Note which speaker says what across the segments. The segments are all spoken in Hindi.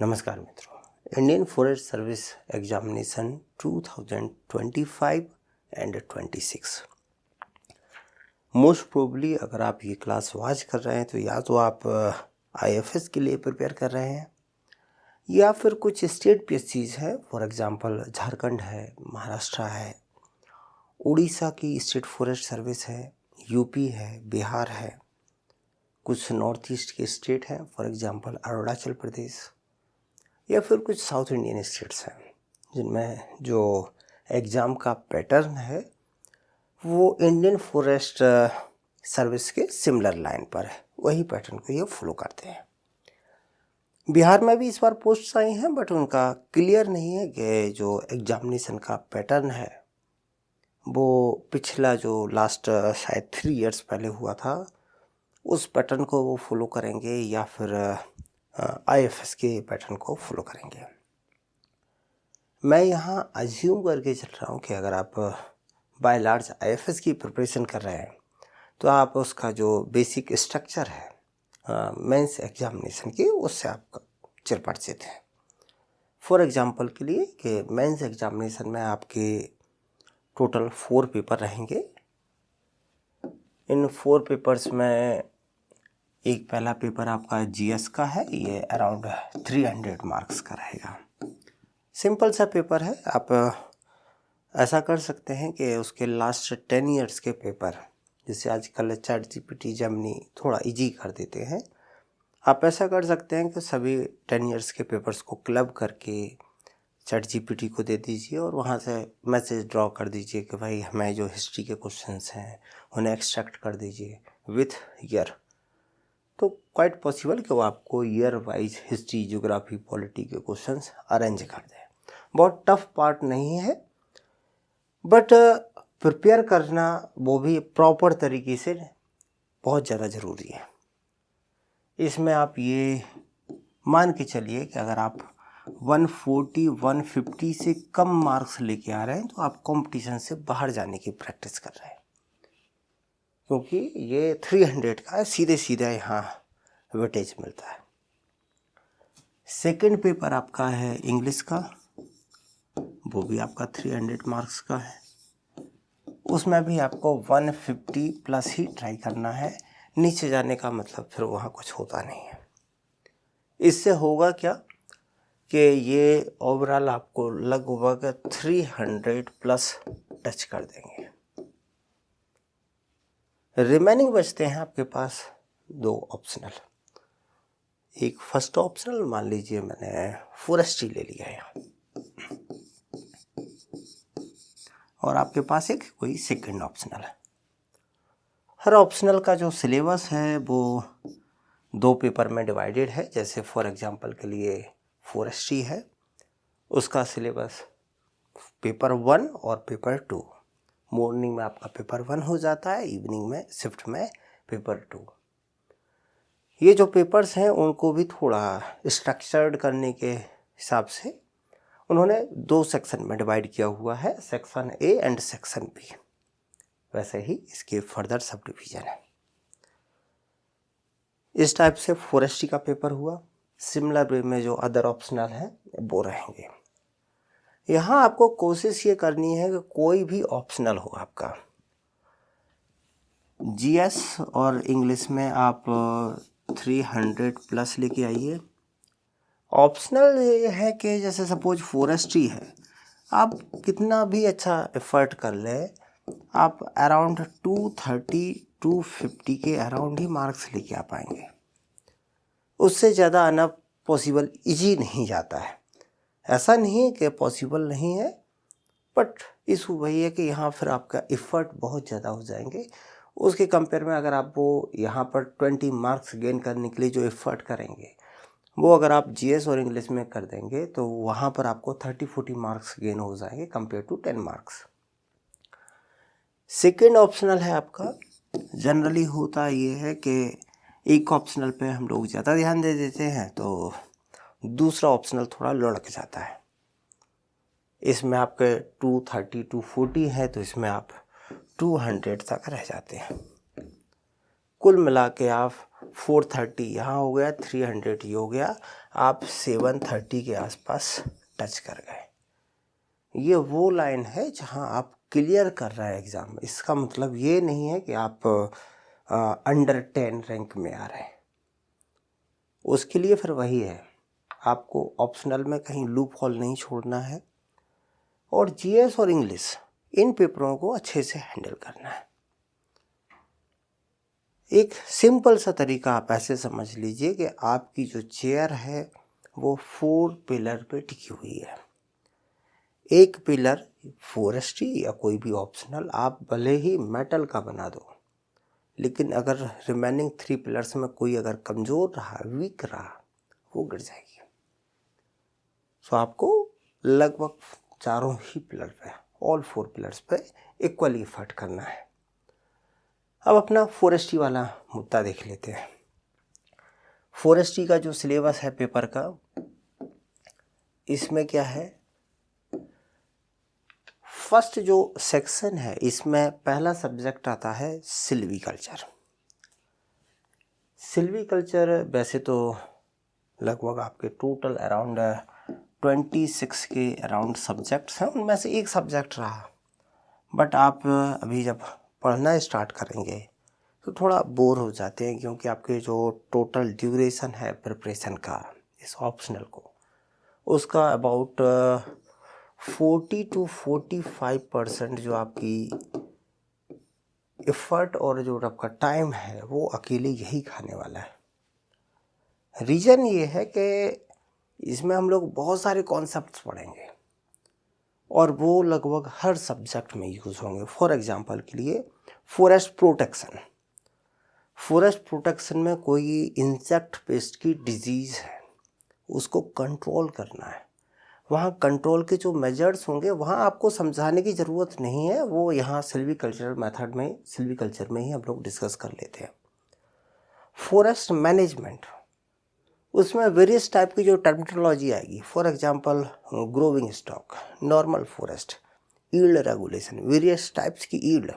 Speaker 1: नमस्कार मित्रों, Indian forest service examination 2025 and 26 most probably अगर आप ये क्लास वॉच कर रहे हैं तो या तो आप आईएफएस के लिए प्रिपेयर कर रहे हैं या फिर कुछ स्टेट पीएससीज है। फॉर एग्जांपल झारखंड है, महाराष्ट्र है, उड़ीसा की स्टेट फॉरेस्ट सर्विस है, यूपी है, बिहार है, कुछ नॉर्थ ईस्ट के स्टेट हैं, फॉर एग्जांपल अरुणाचल प्रदेश, या फिर कुछ साउथ इंडियन स्टेट्स हैं जिनमें जो एग्ज़ाम का पैटर्न है वो इंडियन फॉरेस्ट सर्विस के सिमिलर लाइन पर है, वही पैटर्न को ये फॉलो करते हैं। बिहार में भी इस बार पोस्ट्स आई हैं बट उनका क्लियर नहीं है कि जो एग्जामिनेशन का पैटर्न है वो पिछला जो लास्ट शायद 3 इयर्स पहले हुआ था उस पैटर्न को वो फॉलो करेंगे या फिर आईएफएस के पैटर्न को फॉलो करेंगे। मैं यहाँ अज्यूम करके चल रहा हूँ कि अगर आप बाय लार्ज आईएफएस की प्रिपरेशन कर रहे हैं तो आप उसका जो बेसिक स्ट्रक्चर है मेंस एग्जामिनेशन की उससे आप चिर परिचित हैं। फॉर एग्जांपल के लिए कि मेंस एग्जामिनेशन में आपके टोटल 4 पेपर रहेंगे। इन 4 पेपर्स में एक पहला पेपर आपका जीएस का है, ये अराउंड 300 मार्क्स का रहेगा। सिंपल सा पेपर है। आप ऐसा कर सकते हैं कि उसके लास्ट 10 इयर्स के पेपर, जैसे आजकल चैट जीपीटी जेमिनी थोड़ा इजी कर देते हैं, आप ऐसा कर सकते हैं कि सभी 10 इयर्स के पेपर्स को क्लब करके चैट जीपीटी को दे दीजिए और वहाँ से मैसेज ड्रॉ कर दीजिए कि भाई हमें जो हिस्ट्री के क्वेश्चंस हैं उन्हें एक्सट्रैक्ट कर दीजिए विथ ईयर। तो क्वाइट पॉसिबल कि वो आपको year wise history, geography, polity के क्वेश्चंस अरेंज कर दें। बहुत टफ पार्ट नहीं है बट प्रिपेयर करना वो भी प्रॉपर तरीके से बहुत ज़्यादा ज़रूरी है। इसमें आप ये मान के चलिए कि अगर आप 140, 150 से कम मार्क्स लेके आ रहे हैं तो आप कंपटीशन से बाहर जाने की प्रैक्टिस कर रहे हैं, क्योंकि ये 300 का है, सीधे सीधा यहाँ वेटेज मिलता है। सेकंड पेपर आपका है इंग्लिश का, वो भी आपका 300 मार्क्स का है। उसमें भी आपको 150 प्लस ही ट्राई करना है, नीचे जाने का मतलब फिर वहाँ कुछ होता नहीं है। इससे होगा क्या कि ये ओवरऑल आपको लगभग 300 प्लस टच कर देंगे। रिमेनिंग बचते हैं आपके पास 2 ऑप्शनल। एक फर्स्ट ऑप्शनल, मान लीजिए मैंने फॉरेस्ट्री ले लिया है, और आपके पास एक कोई सेकंड ऑप्शनल है। हर ऑप्शनल का जो सिलेबस है वो 2 पेपर में डिवाइडेड है। जैसे फॉर एग्जांपल के लिए फॉरेस्ट्री है, उसका सिलेबस पेपर 1 और पेपर 2। मॉर्निंग में आपका पेपर 1 हो जाता है, इवनिंग में शिफ्ट में पेपर 2। ये जो पेपर्स हैं उनको भी थोड़ा स्ट्रक्चर्ड करने के हिसाब से उन्होंने 2 सेक्शन में डिवाइड किया हुआ है, section A and section B. वैसे ही इसके फर्दर सब डिवीजन है। इस टाइप से फॉरेस्ट्री का पेपर हुआ। सिमिलर वे में जो अदर ऑप्शनल हैं वो रहेंगे। यहाँ आपको कोशिश ये करनी है कि कोई भी ऑप्शनल हो आपका, जीएस और इंग्लिश में आप 300 प्लस लेके आइए। ऑप्शनल ये है कि जैसे सपोज फॉरेस्ट्री है, आप कितना भी अच्छा एफर्ट कर ले, आप अराउंड 230, 250 के अराउंड ही मार्क्स लेके आ पाएंगे। उससे ज़्यादा आना पॉसिबल इजी नहीं जाता है। ऐसा नहीं है कि पॉसिबल नहीं है, बट इशू वही है कि यहाँ फिर आपका एफर्ट बहुत ज़्यादा हो जाएंगे। उसके कंपेयर में अगर आप वो यहाँ पर 20 मार्क्स गेन करने के लिए जो एफर्ट करेंगे वो अगर आप जीएस और इंग्लिश में कर देंगे तो वहाँ पर आपको 30-40 मार्क्स गेन हो जाएंगे compare to 10 marks. Second optional है आपका, जनरली होता ये है कि एक ऑप्शनल पे हम लोग ज़्यादा ध्यान दे देते हैं तो दूसरा ऑप्शनल थोड़ा लुढ़क जाता है। इसमें आपके 230, 240 है तो इसमें आप 200 तक रह जाते हैं। कुल मिला के आप 430 यहाँ हो गया, 300 ये हो गया, आप 730 के आसपास टच कर गए। ये वो लाइन है जहाँ आप क्लियर कर रहे हैं एग्ज़ाम। इसका मतलब ये नहीं है कि आप अंडर 10 रैंक में आ रहे हैं। उसके लिए फिर वही है, आपको ऑप्शनल में कहीं लूप होल नहीं छोड़ना है और जीएस और इंग्लिश इन पेपरों को अच्छे से हैंडल करना है। एक सिंपल सा तरीका आप ऐसे समझ लीजिए कि आपकी जो चेयर है वो 4 पिलर पे टिकी हुई है। एक पिलर फॉरेस्ट्री या कोई भी ऑप्शनल आप भले ही मेटल का बना दो, लेकिन अगर रिमेनिंग 3 पिलर्स में कोई अगर कमज़ोर रहा, वीक रहा, वो गिर जाएगी। सो आपको लगभग चारों ही पिलर पे, ऑल 4 पिलर्स पे इक्वली एफर्ट करना है। अब अपना फॉरेस्ट्री वाला मुद्दा देख लेते हैं। फॉरेस्ट्री का जो सिलेबस है पेपर का, इसमें क्या है, फर्स्ट जो सेक्शन है इसमें पहला सब्जेक्ट आता है सिल्वीकल्चर। सिल्वीकल्चर वैसे तो लगभग आपके टोटल अराउंड 26 के अराउंड सब्जेक्ट्स हैं, उनमें से एक सब्जेक्ट रहा। बट आप अभी जब पढ़ना स्टार्ट करेंगे तो थोड़ा बोर हो जाते हैं, क्योंकि आपके जो टोटल ड्यूरेशन है प्रिपरेशन का इस ऑप्शनल को, उसका अबाउट 40 to 45% जो आपकी एफर्ट और जो आपका टाइम है वो अकेले यही खाने वाला है। रीज़न ये है कि इसमें हम लोग बहुत सारे कॉन्सेप्ट्स पढ़ेंगे और वो लगभग हर सब्जेक्ट में यूज़ होंगे। फॉर एग्जांपल के लिए फॉरेस्ट प्रोटेक्शन। फॉरेस्ट प्रोटेक्शन में कोई इंसेक्ट पेस्ट की डिजीज़ है, उसको कंट्रोल करना है। वहाँ कंट्रोल के जो मेजर्स होंगे वहाँ आपको समझाने की ज़रूरत नहीं है, वो यहाँ सिल्वीकल्चर मेथड में, सिल्वीकल्चर में ही हम लोग डिस्कस कर लेते हैं। फॉरेस्ट मैनेजमेंट, उसमें वेरियस टाइप की जो टर्मिनोलॉजी आएगी, for example growing stock, normal forest, yield regulation, various types की ईल्ड,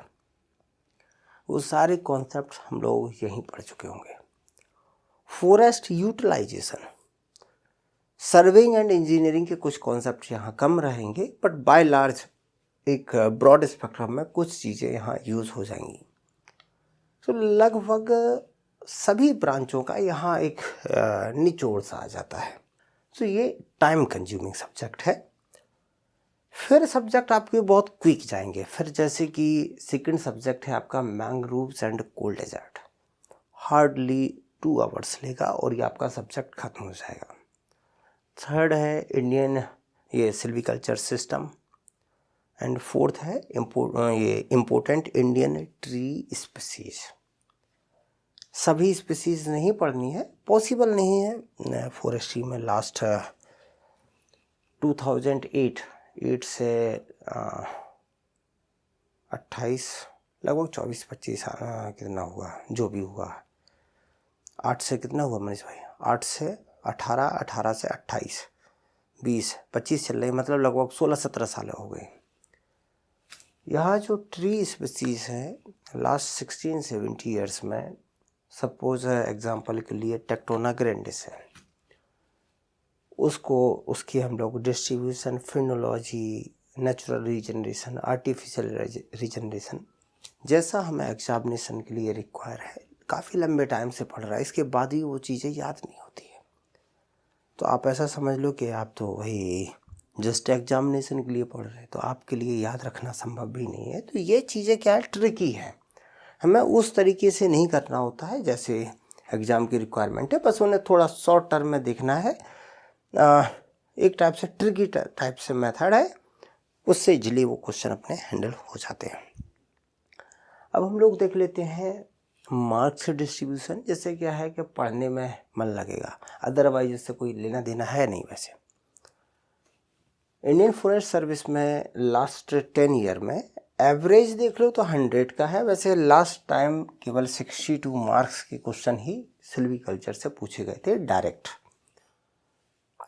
Speaker 1: वो सारे कॉन्सेप्ट हम लोग यहीं पढ़ चुके होंगे। Forest utilization, surveying and engineering के कुछ कॉन्सेप्ट यहाँ कम रहेंगे, बट बाय लार्ज एक ब्रॉड स्पेक्ट्रम में कुछ चीज़ें यहाँ यूज़ हो जाएंगी। तो लगभग सभी ब्रांचों का यहाँ एक निचोड़ सा आ जाता है। तो ये टाइम कंज्यूमिंग सब्जेक्ट है। फिर सब्जेक्ट आपके बहुत क्विक जाएंगे। फिर जैसे कि सेकंड सब्जेक्ट है आपका mangroves and cold desert, hardly 2 hours लेगा और ये आपका सब्जेक्ट खत्म हो जाएगा। थर्ड है इंडियन ये सिल्वीकल्चर सिस्टम, एंड फोर्थ है ये इम्पोर्टेंट इंडियन ट्री स्पीसीज। सभी स्पीसीज नहीं पढ़नी है, पॉसिबल नहीं है। फॉरेस्ट्री में लास्ट 2008 से 28 लगभग 24-25 कितना हुआ, जो भी हुआ, 8 से कितना हुआ मनीष भाई, 8 से 18, 18 से 28, 20, 25 चल रही, मतलब लगभग 16-17 साल हो गए। यहाँ जो ट्री स्पीसीज हैं लास्ट 16-17 ईयर्स में, सपोज एग्जांपल के लिए टेक्टोना ग्रैंडिस है, उसकी हम लोग distribution, phenology, natural regeneration, artificial regeneration, जैसा हमें एग्जामिनेशन के लिए रिक्वायर है, काफ़ी लंबे टाइम से पढ़ रहा है, इसके बाद भी वो चीज़ें याद नहीं होती है। तो आप ऐसा समझ लो कि आप तो वही जस्ट एग्जामिनेशन के लिए पढ़ रहे हैं, तो आपके लिए याद रखना संभव भी नहीं है। तो ये चीज़ें क्या है, ट्रिकी है, हमें उस तरीके से नहीं करना होता है जैसे एग्ज़ाम की रिक्वायरमेंट है। बस उन्हें थोड़ा शॉर्ट टर्म में देखना है। एक टाइप से ट्रिकी टाइप से मेथड है, उससे इजली वो क्वेश्चन अपने हैंडल हो जाते हैं। अब हम लोग देख लेते हैं मार्क्स डिस्ट्रीब्यूशन। जैसे क्या है कि पढ़ने में मन लगेगा, अदरवाइज इससे कोई लेना देना है नहीं। वैसे इंडियन फॉरेस्ट सर्विस में लास्ट 10 ईयर में एवरेज देख लो तो 100 का है। वैसे लास्ट टाइम केवल 62 मार्क्स के क्वेश्चन ही सिल्वीकल्चर से पूछे गए थे डायरेक्ट।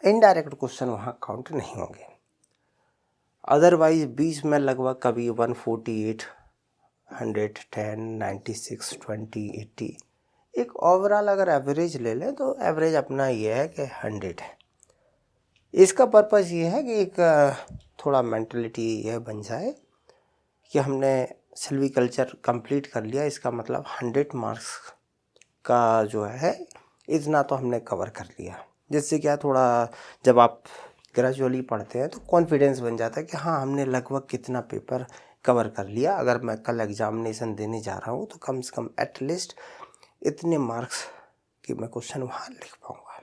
Speaker 1: इनडायरेक्ट क्वेश्चन वहाँ काउंट नहीं होंगे। अदरवाइज 20 में लगभग कभी 148, 110, 96, 20, 80 एक ओवरऑल अगर एवरेज ले लें तो एवरेज अपना ये है कि 100 है। इसका पर्पज़ ये है कि एक थोड़ा मेंटलिटी ये बन जाए कि हमने सिल्वीकल्चर कंप्लीट कर लिया, इसका मतलब 100 मार्क्स का जो है इतना तो हमने कवर कर लिया। जिससे क्या थोड़ा जब आप ग्रेजुअली पढ़ते हैं तो कॉन्फिडेंस बन जाता है कि हाँ हमने लगभग कितना पेपर कवर कर लिया। अगर मैं कल एग्जामिनेशन देने जा रहा हूँ तो कम से कम एटलीस्ट इतने मार्क्स कि मैं क्वेश्चन वहाँ लिख पाऊँगा।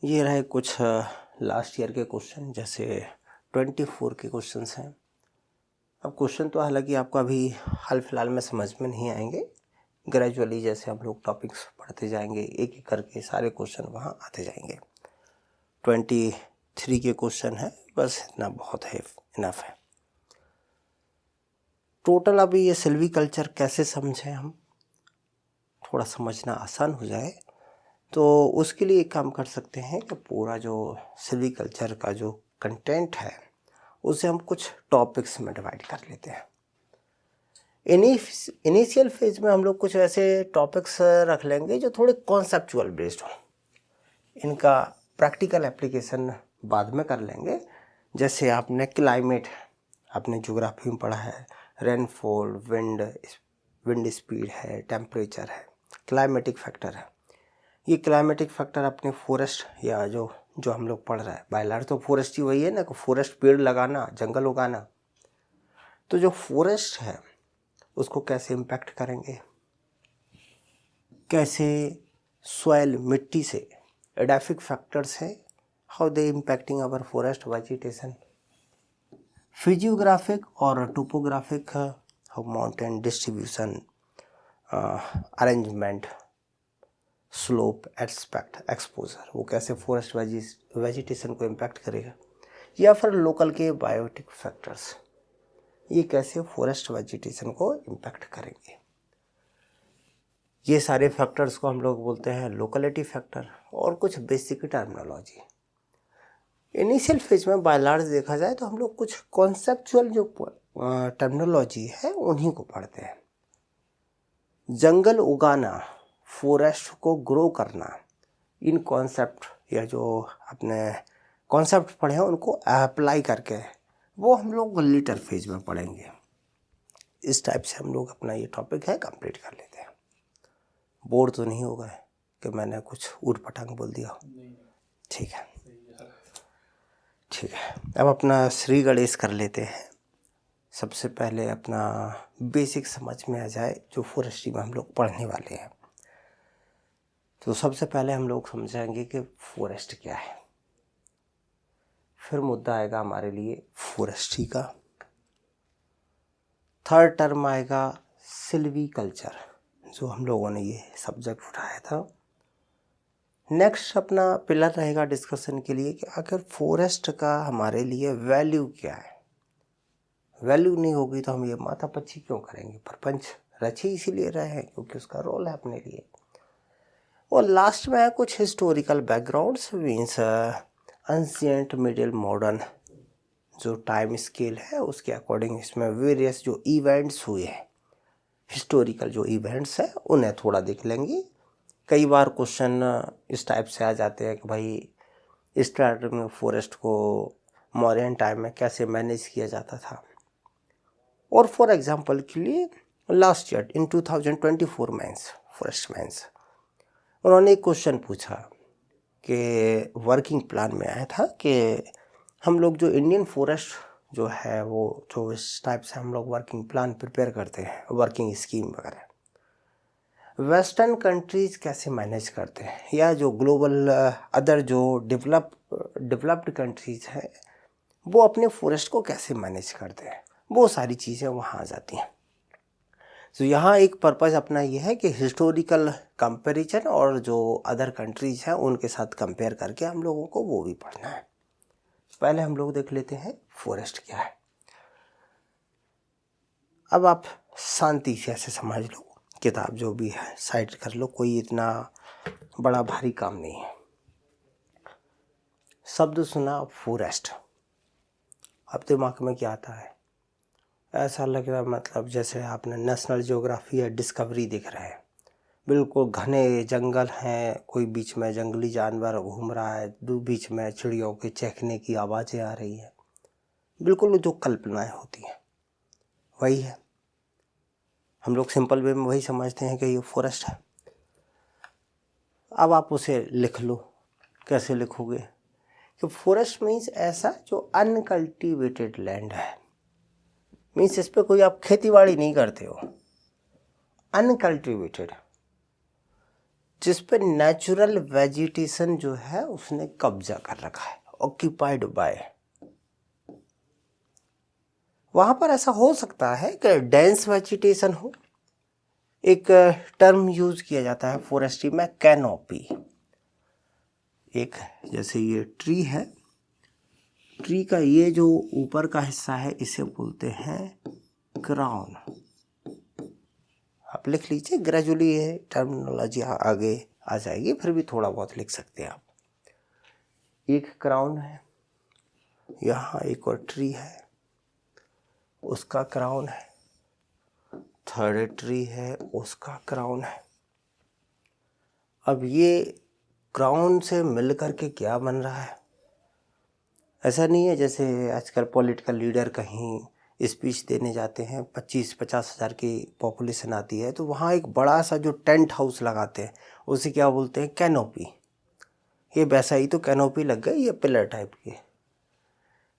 Speaker 1: ये रहे कुछ लास्ट ईयर के क्वेश्चन, जैसे 24 के क्वेश्चंस हैं। अब क्वेश्चन तो हालांकि आपको अभी हाल फिलहाल में समझ में नहीं आएंगे, ग्रेजुअली जैसे हम लोग टॉपिक्स पढ़ते जाएंगे एक एक करके सारे क्वेश्चन वहाँ आते जाएंगे। 23 के क्वेश्चन है, बस इतना बहुत है, इनफ है। टोटल अभी ये सिल्वीकल्चर कैसे समझें हम, थोड़ा समझना आसान हो जाए तो उसके लिए एक काम कर सकते हैं कि पूरा जो सिल्वीकल्चर का जो कंटेंट है उसे हम कुछ टॉपिक्स में डिवाइड कर लेते हैं। इनिशियल फेज में हम लोग कुछ ऐसे टॉपिक्स रख लेंगे जो थोड़े कॉन्सेप्चुअल बेस्ड हों, इनका प्रैक्टिकल एप्लीकेशन बाद में कर लेंगे। जैसे आपने क्लाइमेट, आपने ज्योग्राफी में पढ़ा है, रेनफॉल, विंड स्पीड है, टेम्परेचर है, क्लाइमेटिक फैक्टर है। ये क्लाइमेटिक फैक्टर अपने फॉरेस्ट या जो हम लोग पढ़ रहे हैं, बायलर तो फॉरेस्ट ही वही है ना कि फॉरेस्ट पेड़ लगाना, जंगल उगाना। तो जो फॉरेस्ट है उसको कैसे इम्पैक्ट करेंगे, कैसे सॉइल मिट्टी से एडाफिक फैक्टर्स हैं, how they impacting our forest vegetation, physiographic और topographic, how mountain distribution, arrangement, slope, aspect, exposure, वो कैसे फॉरेस्ट वेजिटेशन को इम्पैक्ट करेगा, या फिर लोकल के बायोटिक फैक्टर्स, ये कैसे फॉरेस्ट वेजिटेशन को इम्पैक्ट करेंगे। ये सारे फैक्टर्स को हम लोग बोलते हैं लोकलिटी फैक्टर। और कुछ बेसिक टर्मिनोलॉजी इनिशियल फेज में बाय लार्ज देखा जाए तो हम लोग कुछ कॉन्सेप्चुअल जो टर्मिनोलॉजी है उन्हीं को पढ़ते हैं। जंगल उगाना, फॉरेस्ट को ग्रो करना, इन कॉन्सेप्ट या जो अपने कॉन्सेप्ट पढ़े हैं उनको अप्लाई करके वो हम लोग लेटर फेज में पढ़ेंगे। इस टाइप से हम लोग अपना ये टॉपिक है कंप्लीट कर लेते हैं। बोर तो नहीं होगा कि मैंने कुछ ऊट पटांग बोल दिया? ठीक है, ठीक है। अब अपना श्री गणेश कर लेते हैं। सबसे पहले अपना बेसिक समझ में आ जाए जो फॉरेस्ट्री में हम लोग पढ़ने वाले हैं। तो सबसे पहले हम लोग समझेंगे कि फॉरेस्ट क्या है, फिर मुद्दा आएगा हमारे लिए फॉरेस्ट्री का। थर्ड टर्म आएगा सिल्वीकल्चर, जो हम लोगों ने ये सब्जेक्ट उठाया था। नेक्स्ट अपना पिलर रहेगा डिस्कशन के लिए कि आखिर फॉरेस्ट का हमारे लिए वैल्यू क्या है। वैल्यू नहीं होगी तो हम ये माथापच्ची क्यों करेंगे, प्रपंच रचे इसीलिए रहे हैं क्योंकि उसका रोल है अपने लिए। और लास्ट में है कुछ historical backgrounds, means ancient, middle, modern, जो टाइम स्केल है उसके अकॉर्डिंग इसमें वेरियस जो इवेंट्स हुए हैं, हिस्टोरिकल जो इवेंट्स हैं उन्हें थोड़ा देख लेंगे। कई बार क्वेश्चन इस टाइप से आ जाते हैं कि भाई स्टार्टिंग में फॉरेस्ट को मौर्यन टाइम में कैसे मैनेज किया जाता था। और फॉर एग्जांपल के लिए last year in 2024 mains, forest mains, उन्होंने एक क्वेश्चन पूछा कि वर्किंग प्लान में आया था कि हम लोग जो इंडियन फॉरेस्ट जो है वो जो इस टाइप से हम लोग वर्किंग प्लान प्रिपेयर करते हैं, वर्किंग स्कीम वगैरह, वेस्टर्न कंट्रीज कैसे मैनेज करते हैं, या जो ग्लोबल अदर जो डेवलप्ड कंट्रीज हैं वो अपने फॉरेस्ट को कैसे मैनेज करते हैं, वो सारी चीज़ें वहाँ आ जाती हैं। तो यहाँ एक पर्पज़ अपना ये है कि हिस्टोरिकल कंपैरिजन और जो अदर कंट्रीज हैं उनके साथ कंपेयर करके हम लोगों को वो भी पढ़ना है। पहले हम लोग देख लेते हैं फॉरेस्ट क्या है। अब आप शांति से ऐसे समझ लो, किताब जो भी है साइड कर लो, कोई इतना बड़ा भारी काम नहीं है। शब्द सुना फॉरेस्ट, अब दिमाग में क्या आता है? ऐसा लग रहा मतलब जैसे आपने नेशनल ज्योग्राफी या डिस्कवरी दिख रहा है। बिल्कुल घने जंगल हैं, कोई बीच में जंगली जानवर घूम रहा है, बीच में चिड़ियों के चहकने की आवाज़ें आ रही हैं। बिल्कुल जो कल्पनाएं होती हैं वही है। हम लोग सिंपल वे में वही समझते हैं कि ये फॉरेस्ट है। अब आप उसे लिख लो। कैसे लिखोगे कि फॉरेस्ट मीन्स ऐसा जो अनकल्टिवेटेड लैंड है, मीन्स इस पे कोई आप खेती बाड़ी नहीं करते हो। अनकल्टिवेटेड, जिस पे नेचुरल वेजिटेशन जो है उसने कब्जा कर रखा है, ऑक्यूपाइड बाय। वहाँ पर ऐसा हो सकता है कि डेंस वेजिटेशन हो। एक टर्म यूज किया जाता है फॉरेस्ट्री में, कैनोपी। एक जैसे ये ट्री है, ट्री का ये जो ऊपर का हिस्सा है इसे बोलते हैं क्राउन। आप लिख लीजिए, ग्रेजुअली ये टर्मिनोलॉजी आगे आ जाएगी, फिर भी थोड़ा बहुत लिख सकते हैं आप। एक क्राउन है, यहाँ एक और ट्री है उसका क्राउन है, थर्ड ट्री है उसका क्राउन है। अब ये क्राउन से मिल करके क्या बन रहा है? ऐसा नहीं है जैसे आजकल पॉलिटिकल लीडर कहीं स्पीच देने जाते हैं, 25-50 हज़ार की पॉपुलेशन आती है, तो वहाँ एक बड़ा सा जो टेंट हाउस लगाते हैं उसे क्या बोलते हैं? कैनोपी। ये वैसा ही तो कैनोपी लग गई, ये पिलर टाइप की।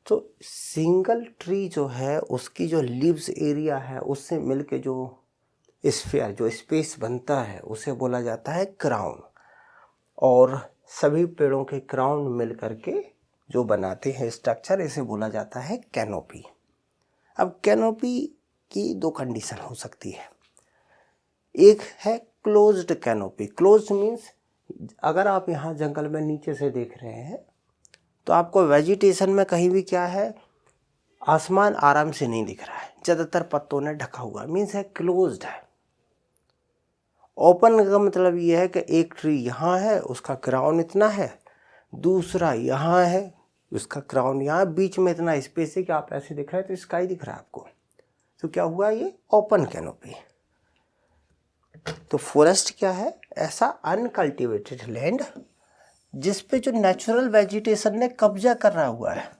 Speaker 1: तो सिंगल ट्री जो है उसकी जो लीव्स एरिया है उससे मिलके जो स्फीयर, जो स्पेस बनता है उसे बोला जाता है क्राउन। और सभी पेड़ों के क्राउन मिल करके जो बनाते हैं स्ट्रक्चर, इसे बोला जाता है कैनोपी। अब कैनोपी की दो कंडीशन हो सकती है। एक है क्लोज्ड कैनोपी। क्लोज्ड मीन्स अगर आप यहाँ जंगल में नीचे से देख रहे हैं तो आपको वेजिटेशन में कहीं भी क्या है, आसमान आराम से नहीं दिख रहा है, ज़्यादातर पत्तों ने ढका हुआ, मीन्स है क्लोज्ड है। ओपन का मतलब ये है कि एक ट्री यहाँ है उसका क्राउन इतना है, दूसरा यहाँ है उसका क्राउन यहाँ, बीच में इतना स्पेस है कि आप ऐसे दिख रहे हैं तो स्काई दिख रहा है आपको, तो क्या हुआ? ये ओपन कैनोपी। तो फॉरेस्ट क्या है? ऐसा अनकल्टिवेटेड लैंड जिस पे जो नेचुरल वेजिटेशन ने कब्जा कर रहा हुआ है,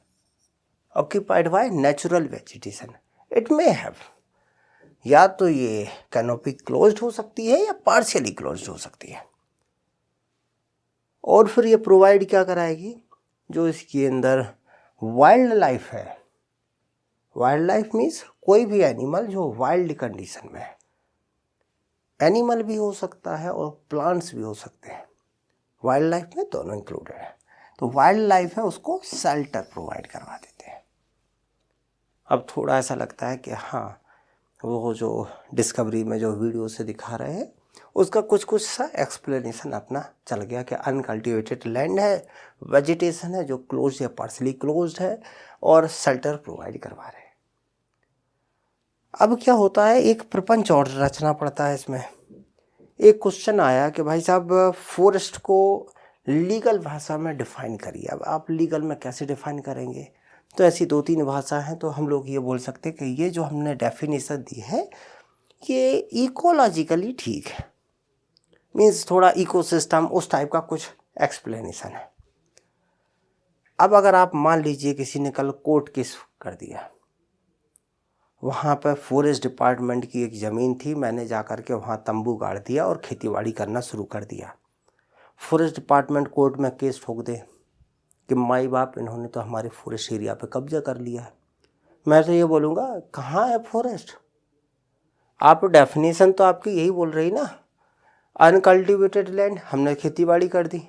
Speaker 1: occupied by natural vegetation. It may have, या तो ये कैनोपी क्लोज्ड हो सकती है या पार्शियली क्लोज्ड हो सकती है। और फिर ये प्रोवाइड क्या कराएगी? जो इसके अंदर वाइल्ड लाइफ है, वाइल्ड लाइफ मीन्स कोई भी एनिमल जो वाइल्ड कंडीशन में है, एनिमल भी हो सकता है और प्लांट्स भी हो सकते हैं, वाइल्ड लाइफ में दोनों इंक्लूडेड है। तो वाइल्ड लाइफ है उसको शेल्टर प्रोवाइड करवा देते हैं। अब थोड़ा ऐसा लगता है कि हाँ, वो जो डिस्कवरी में जो वीडियो से दिखा रहे हैं उसका कुछ कुछ सा एक्सप्लेनेशन अपना चल गया कि अनकल्टिवेटेड लैंड है, वेजिटेशन है जो क्लोज या पार्शली क्लोज्ड है, और शेल्टर प्रोवाइड करवा रहे हैं। अब क्या होता है, एक प्रपंच और रचना पड़ता है इसमें। एक क्वेश्चन आया कि भाई साहब फॉरेस्ट को लीगल भाषा में डिफाइन करिए। अब आप लीगल में कैसे डिफाइन करेंगे? तो ऐसी 2-3 भाषा हैं, तो हम लोग ये बोल सकते हैं कि ये जो हमने डेफिनेशन दी है ये इकोलॉजिकली ठीक है, मीन्स थोड़ा इकोसिस्टम उस टाइप का कुछ एक्सप्लेनेशन है। अब अगर आप मान लीजिए किसी ने कल कोर्ट केस कर दिया, वहाँ पर फॉरेस्ट डिपार्टमेंट की एक ज़मीन थी, मैंने जा कर के वहाँ तंबू गाड़ दिया और खेतीबाड़ी करना शुरू कर दिया। फॉरेस्ट डिपार्टमेंट कोर्ट में केस ठोक दे कि माई बाप इन्होंने तो हमारे फॉरेस्ट एरिया पे कब्जा कर लिया है। मैं तो ये बोलूँगा, कहाँ है फॉरेस्ट? आप डेफिनेशन तो आपकी यही बोल रही ना, अनकल्टिवेटेड लैंड, हमने खेतीबाड़ी कर दी।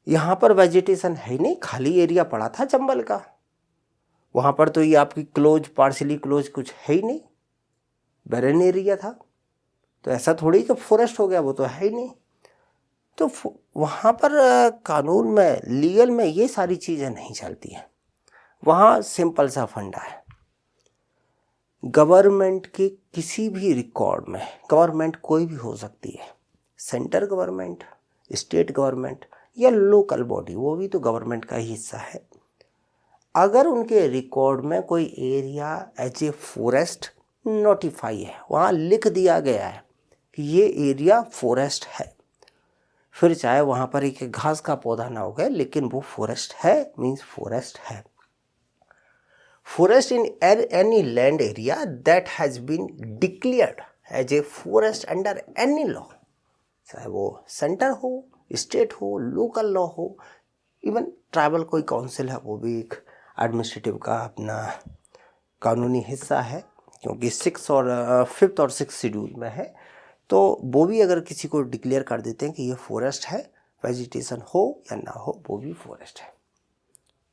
Speaker 1: यहाँ पर वेजिटेशन है ही नहीं, खाली एरिया पड़ा था चंबल का, वहाँ पर तो ये आपकी क्लोज, पार्शली क्लोज कुछ है ही नहीं, बैरन एरिया था। तो ऐसा थोड़ी कि फॉरेस्ट हो गया, वो तो है ही नहीं। तो वहाँ पर कानून में, लीगल में ये सारी चीज़ें नहीं चलती हैं। वहाँ सिंपल सा फंडा है, गवर्नमेंट के किसी भी रिकॉर्ड में, गवर्नमेंट कोई भी हो सकती है, सेंटर गवर्नमेंट, स्टेट गवर्नमेंट या लोकल बॉडी, वो भी तो गवर्नमेंट का ही हिस्सा है। अगर उनके रिकॉर्ड में कोई area as a forest notify है, वहाँ लिख दिया गया है कि ये एरिया फॉरेस्ट है, फिर चाहे वहाँ पर एक घास का पौधा ना हो गया लेकिन वो फॉरेस्ट है, मीन्स फॉरेस्ट है। Forest in any land area that has been declared as a forest under any law, चाहे वो सेंटर हो, स्टेट हो, लोकल लॉ हो, इवन ट्राइबल कोई काउंसिल है, वो भी एक एडमिनिस्ट्रेटिव का अपना कानूनी हिस्सा है, क्योंकि 5th और 6th शेड्यूल में है। तो वो भी अगर किसी को डिक्लेयर कर देते हैं कि ये फॉरेस्ट है, वेजिटेशन हो या ना हो, वो भी फॉरेस्ट है।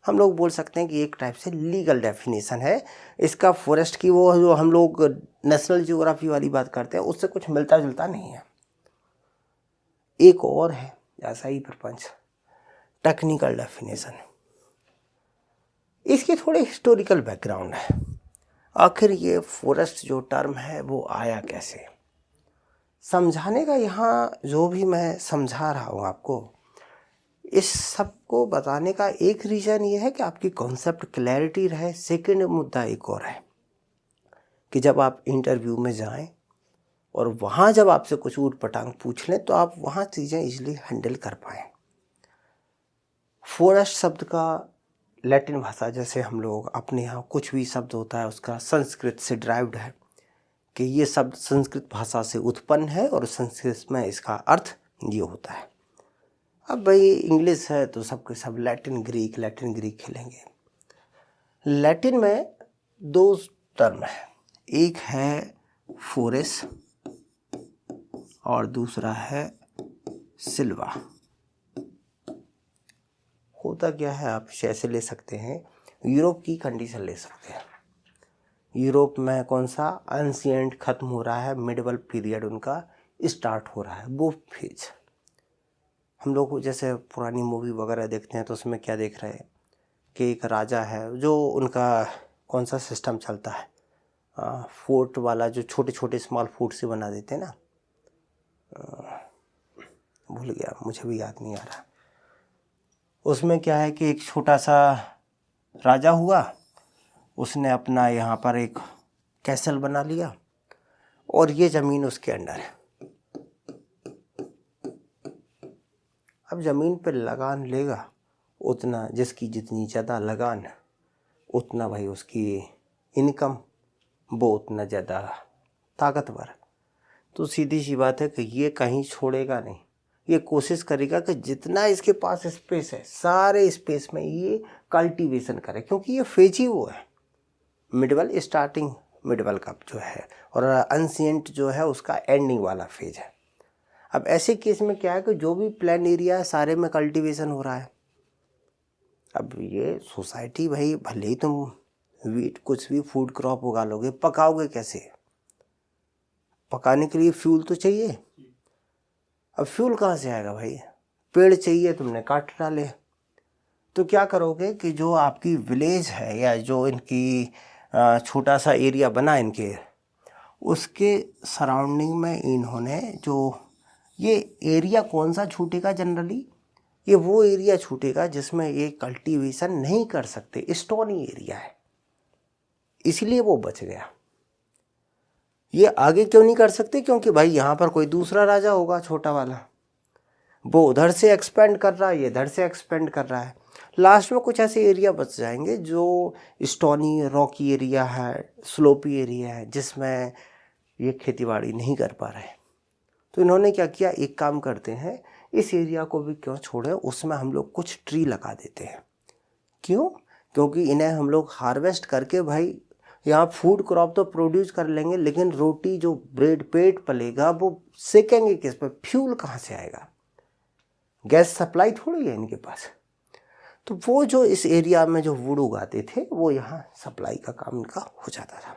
Speaker 1: हम लोग बोल सकते हैं कि एक टाइप से लीगल डेफिनेशन है इसका फॉरेस्ट की। वो जो हम लोग नेशनल जियोग्राफी वाली बात करते हैं उससे कुछ मिलता जुलता नहीं है। एक और है ऐसा ही प्रपंच, टेक्निकल डेफिनेशन। इसकी थोड़ी हिस्टोरिकल बैकग्राउंड है, आखिर ये फॉरेस्ट जो टर्म है वो आया कैसे, समझाने का यहाँ जो भी मैं समझा रहा हूँ आपको, इस सब को बताने का एक रीज़न ये है कि आपकी कॉन्सेप्ट क्लैरिटी रहे। सेकंड मुद्दा एक और है कि जब आप इंटरव्यू में जाएं और वहाँ जब आपसे कुछ ऊट पटांग पूछ लें तो आप वहाँ चीज़ें इजीली हैंडल कर पाएँ। फॉरेस्ट शब्द का लैटिन भाषा, जैसे हम लोग अपने यहाँ कुछ भी शब्द होता है उसका संस्कृत से ड्राइव्ड है कि ये शब्द संस्कृत भाषा से उत्पन्न है और संस्कृत में इसका अर्थ ये होता है। अब भाई इंग्लिश है तो सबके सब लैटिन ग्रीक खेलेंगे। लैटिन में 2 टर्म है, एक है फोरेस और दूसरा है सिल्वा। होता क्या है, आप ऐसे ले सकते हैं, यूरोप की कंडीशन ले सकते हैं। यूरोप में कौन सा एंशिएंट ख़त्म हो रहा है, मिडिवल पीरियड उनका स्टार्ट हो रहा है, वो फेज। हम लोग जैसे पुरानी मूवी वगैरह देखते हैं तो उसमें क्या देख रहे हैं कि एक राजा है जो उनका कौन सा सिस्टम चलता है, फोर्ट वाला, जो छोटे छोटे स्मॉल फोर्ट से बना देते हैं ना, भूल गया, मुझे भी याद नहीं आ रहा। उसमें क्या है कि एक छोटा सा राजा हुआ, उसने अपना यहाँ पर एक कैसल बना लिया और ये ज़मीन उसके अंडर है। अब ज़मीन पर लगान लेगा उतना, जिसकी जितनी ज़्यादा लगान उतना भाई उसकी इनकम, वो उतना ज़्यादा ताकतवर। तो सीधी सी बात है कि ये कहीं छोड़ेगा नहीं, ये कोशिश करेगा कि जितना इसके पास स्पेस है सारे स्पेस में ये कल्टीवेशन करे, क्योंकि ये फेज ही वो है, मिडवल स्टार्टिंग मिडवल का जो है और एंशिएंट जो है उसका एंडिंग वाला फेज है। अब ऐसे केस में क्या है कि जो भी प्लान एरिया है सारे में कल्टीवेशन हो रहा है। अब ये सोसाइटी भाई, भले ही तुम वीट कुछ भी फूड क्रॉप उगा लोगे, पकाओगे कैसे? पकाने के लिए फ्यूल तो चाहिए। अब फ्यूल कहाँ से आएगा भाई? पेड़ चाहिए, तुमने काट डाले। तो क्या करोगे कि जो आपकी विलेज है या जो इनकी छोटा सा एरिया बना इनके, उसके सराउंडिंग में इन्होंने जो ये एरिया कौन सा छूटेगा जनरली, ये वो एरिया छूटेगा जिसमें ये कल्टीवेशन नहीं कर सकते, स्टोनी एरिया है, इसलिए वो बच गया। ये आगे क्यों नहीं कर सकते? क्योंकि भाई यहाँ पर कोई दूसरा राजा होगा छोटा वाला, वो उधर से एक्सपेंड कर रहा है, ये इधर से एक्सपेंड कर रहा है। लास्ट में कुछ ऐसे एरिया बच जाएंगे जो स्टोनी रॉकी एरिया है, स्लोपी एरिया है, जिसमें ये खेतीबाड़ी नहीं कर पा रहे। तो इन्होंने क्या किया, एक काम करते हैं, इस एरिया को भी क्यों छोड़े, उसमें हम लोग कुछ ट्री लगा देते हैं। क्यों? क्योंकि इन्हें हम लोग हार्वेस्ट करके भाई यहाँ फूड क्रॉप तो प्रोड्यूस कर लेंगे, लेकिन रोटी जो ब्रेड पेट पलेगा वो सेकेंगे किस पर? फ्यूल कहाँ से आएगा? गैस सप्लाई थोड़ी है इनके पास। तो वो जो इस एरिया में जो वुड उगाते थे वो यहाँ सप्लाई का काम इनका हो जाता था।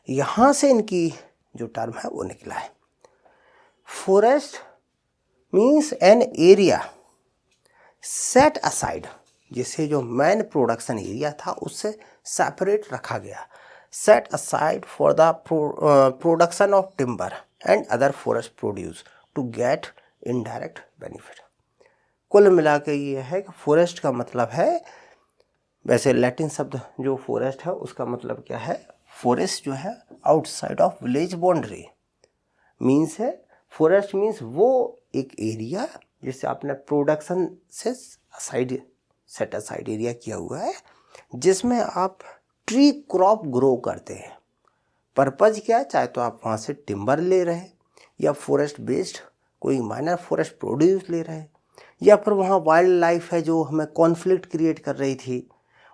Speaker 1: यहाँ से इनकी जो टर्म है वो निकला है। Forest means an area set aside, जिसे जो मेन प्रोडक्शन एरिया था उससे सेपरेट रखा गया, set aside for the production of timber and other forest produce to get indirect benefit. कुल मिला के ये है कि फॉरेस्ट का मतलब है वैसे लैटिन शब्द जो फॉरेस्ट है उसका मतलब क्या है, फॉरेस्ट जो है outside of village boundary means है, फॉरेस्ट मीन्स वो एक एरिया जिसे आपने प्रोडक्शन से साइड सेट असाइड एरिया किया हुआ है, जिसमें आप ट्री क्रॉप ग्रो करते हैं। पर्पज़ क्या है, चाहे तो आप वहाँ से टिम्बर ले रहे हैं या फॉरेस्ट बेस्ड कोई माइनर फॉरेस्ट प्रोड्यूस ले रहे हैं, या फिर वहाँ वाइल्ड लाइफ है जो हमें कॉन्फ्लिक्ट क्रिएट कर रही थी,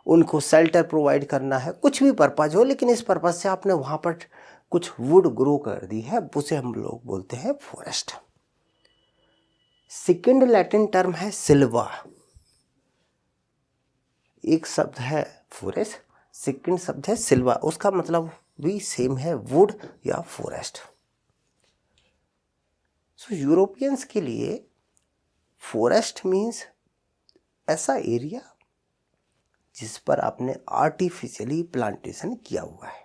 Speaker 1: उनको शेल्टर प्रोवाइड करना है, कुछ भी पर्पज़ हो, लेकिन इस पर्पज़ से आपने वहाँ पर कुछ वुड ग्रो कर दी है, उसे हम लोग बोलते हैं फॉरेस्ट। सेकेंड लैटिन टर्म है सिल्वा। एक शब्द है फॉरेस्ट, सेकेंड शब्द है सिल्वा, उसका मतलब भी सेम है, वुड या फॉरेस्ट। सो यूरोपियंस के लिए फॉरेस्ट मीन्स ऐसा एरिया जिस पर आपने आर्टिफिशियली प्लांटेशन किया हुआ है।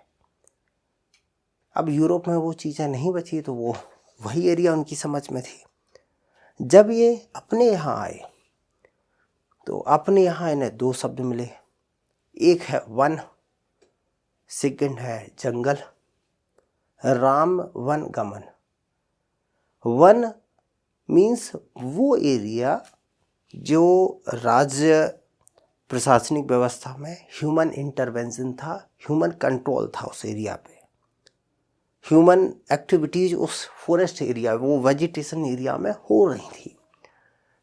Speaker 1: अब यूरोप में वो चीज़ें नहीं बची, तो वो वही एरिया उनकी समझ में थी। जब ये अपने यहाँ आए तो अपने यहाँ इन्हें दो शब्द मिले, एक है वन, सेकंड है जंगल। राम वन गमन। वन मीन्स वो एरिया जो राज्य प्रशासनिक व्यवस्था में ह्यूमन इंटरवेंशन था, ह्यूमन कंट्रोल था उस एरिया पे, ह्यूमन एक्टिविटीज़ उस फॉरेस्ट एरिया, वो वेजिटेशन एरिया में हो रही थी,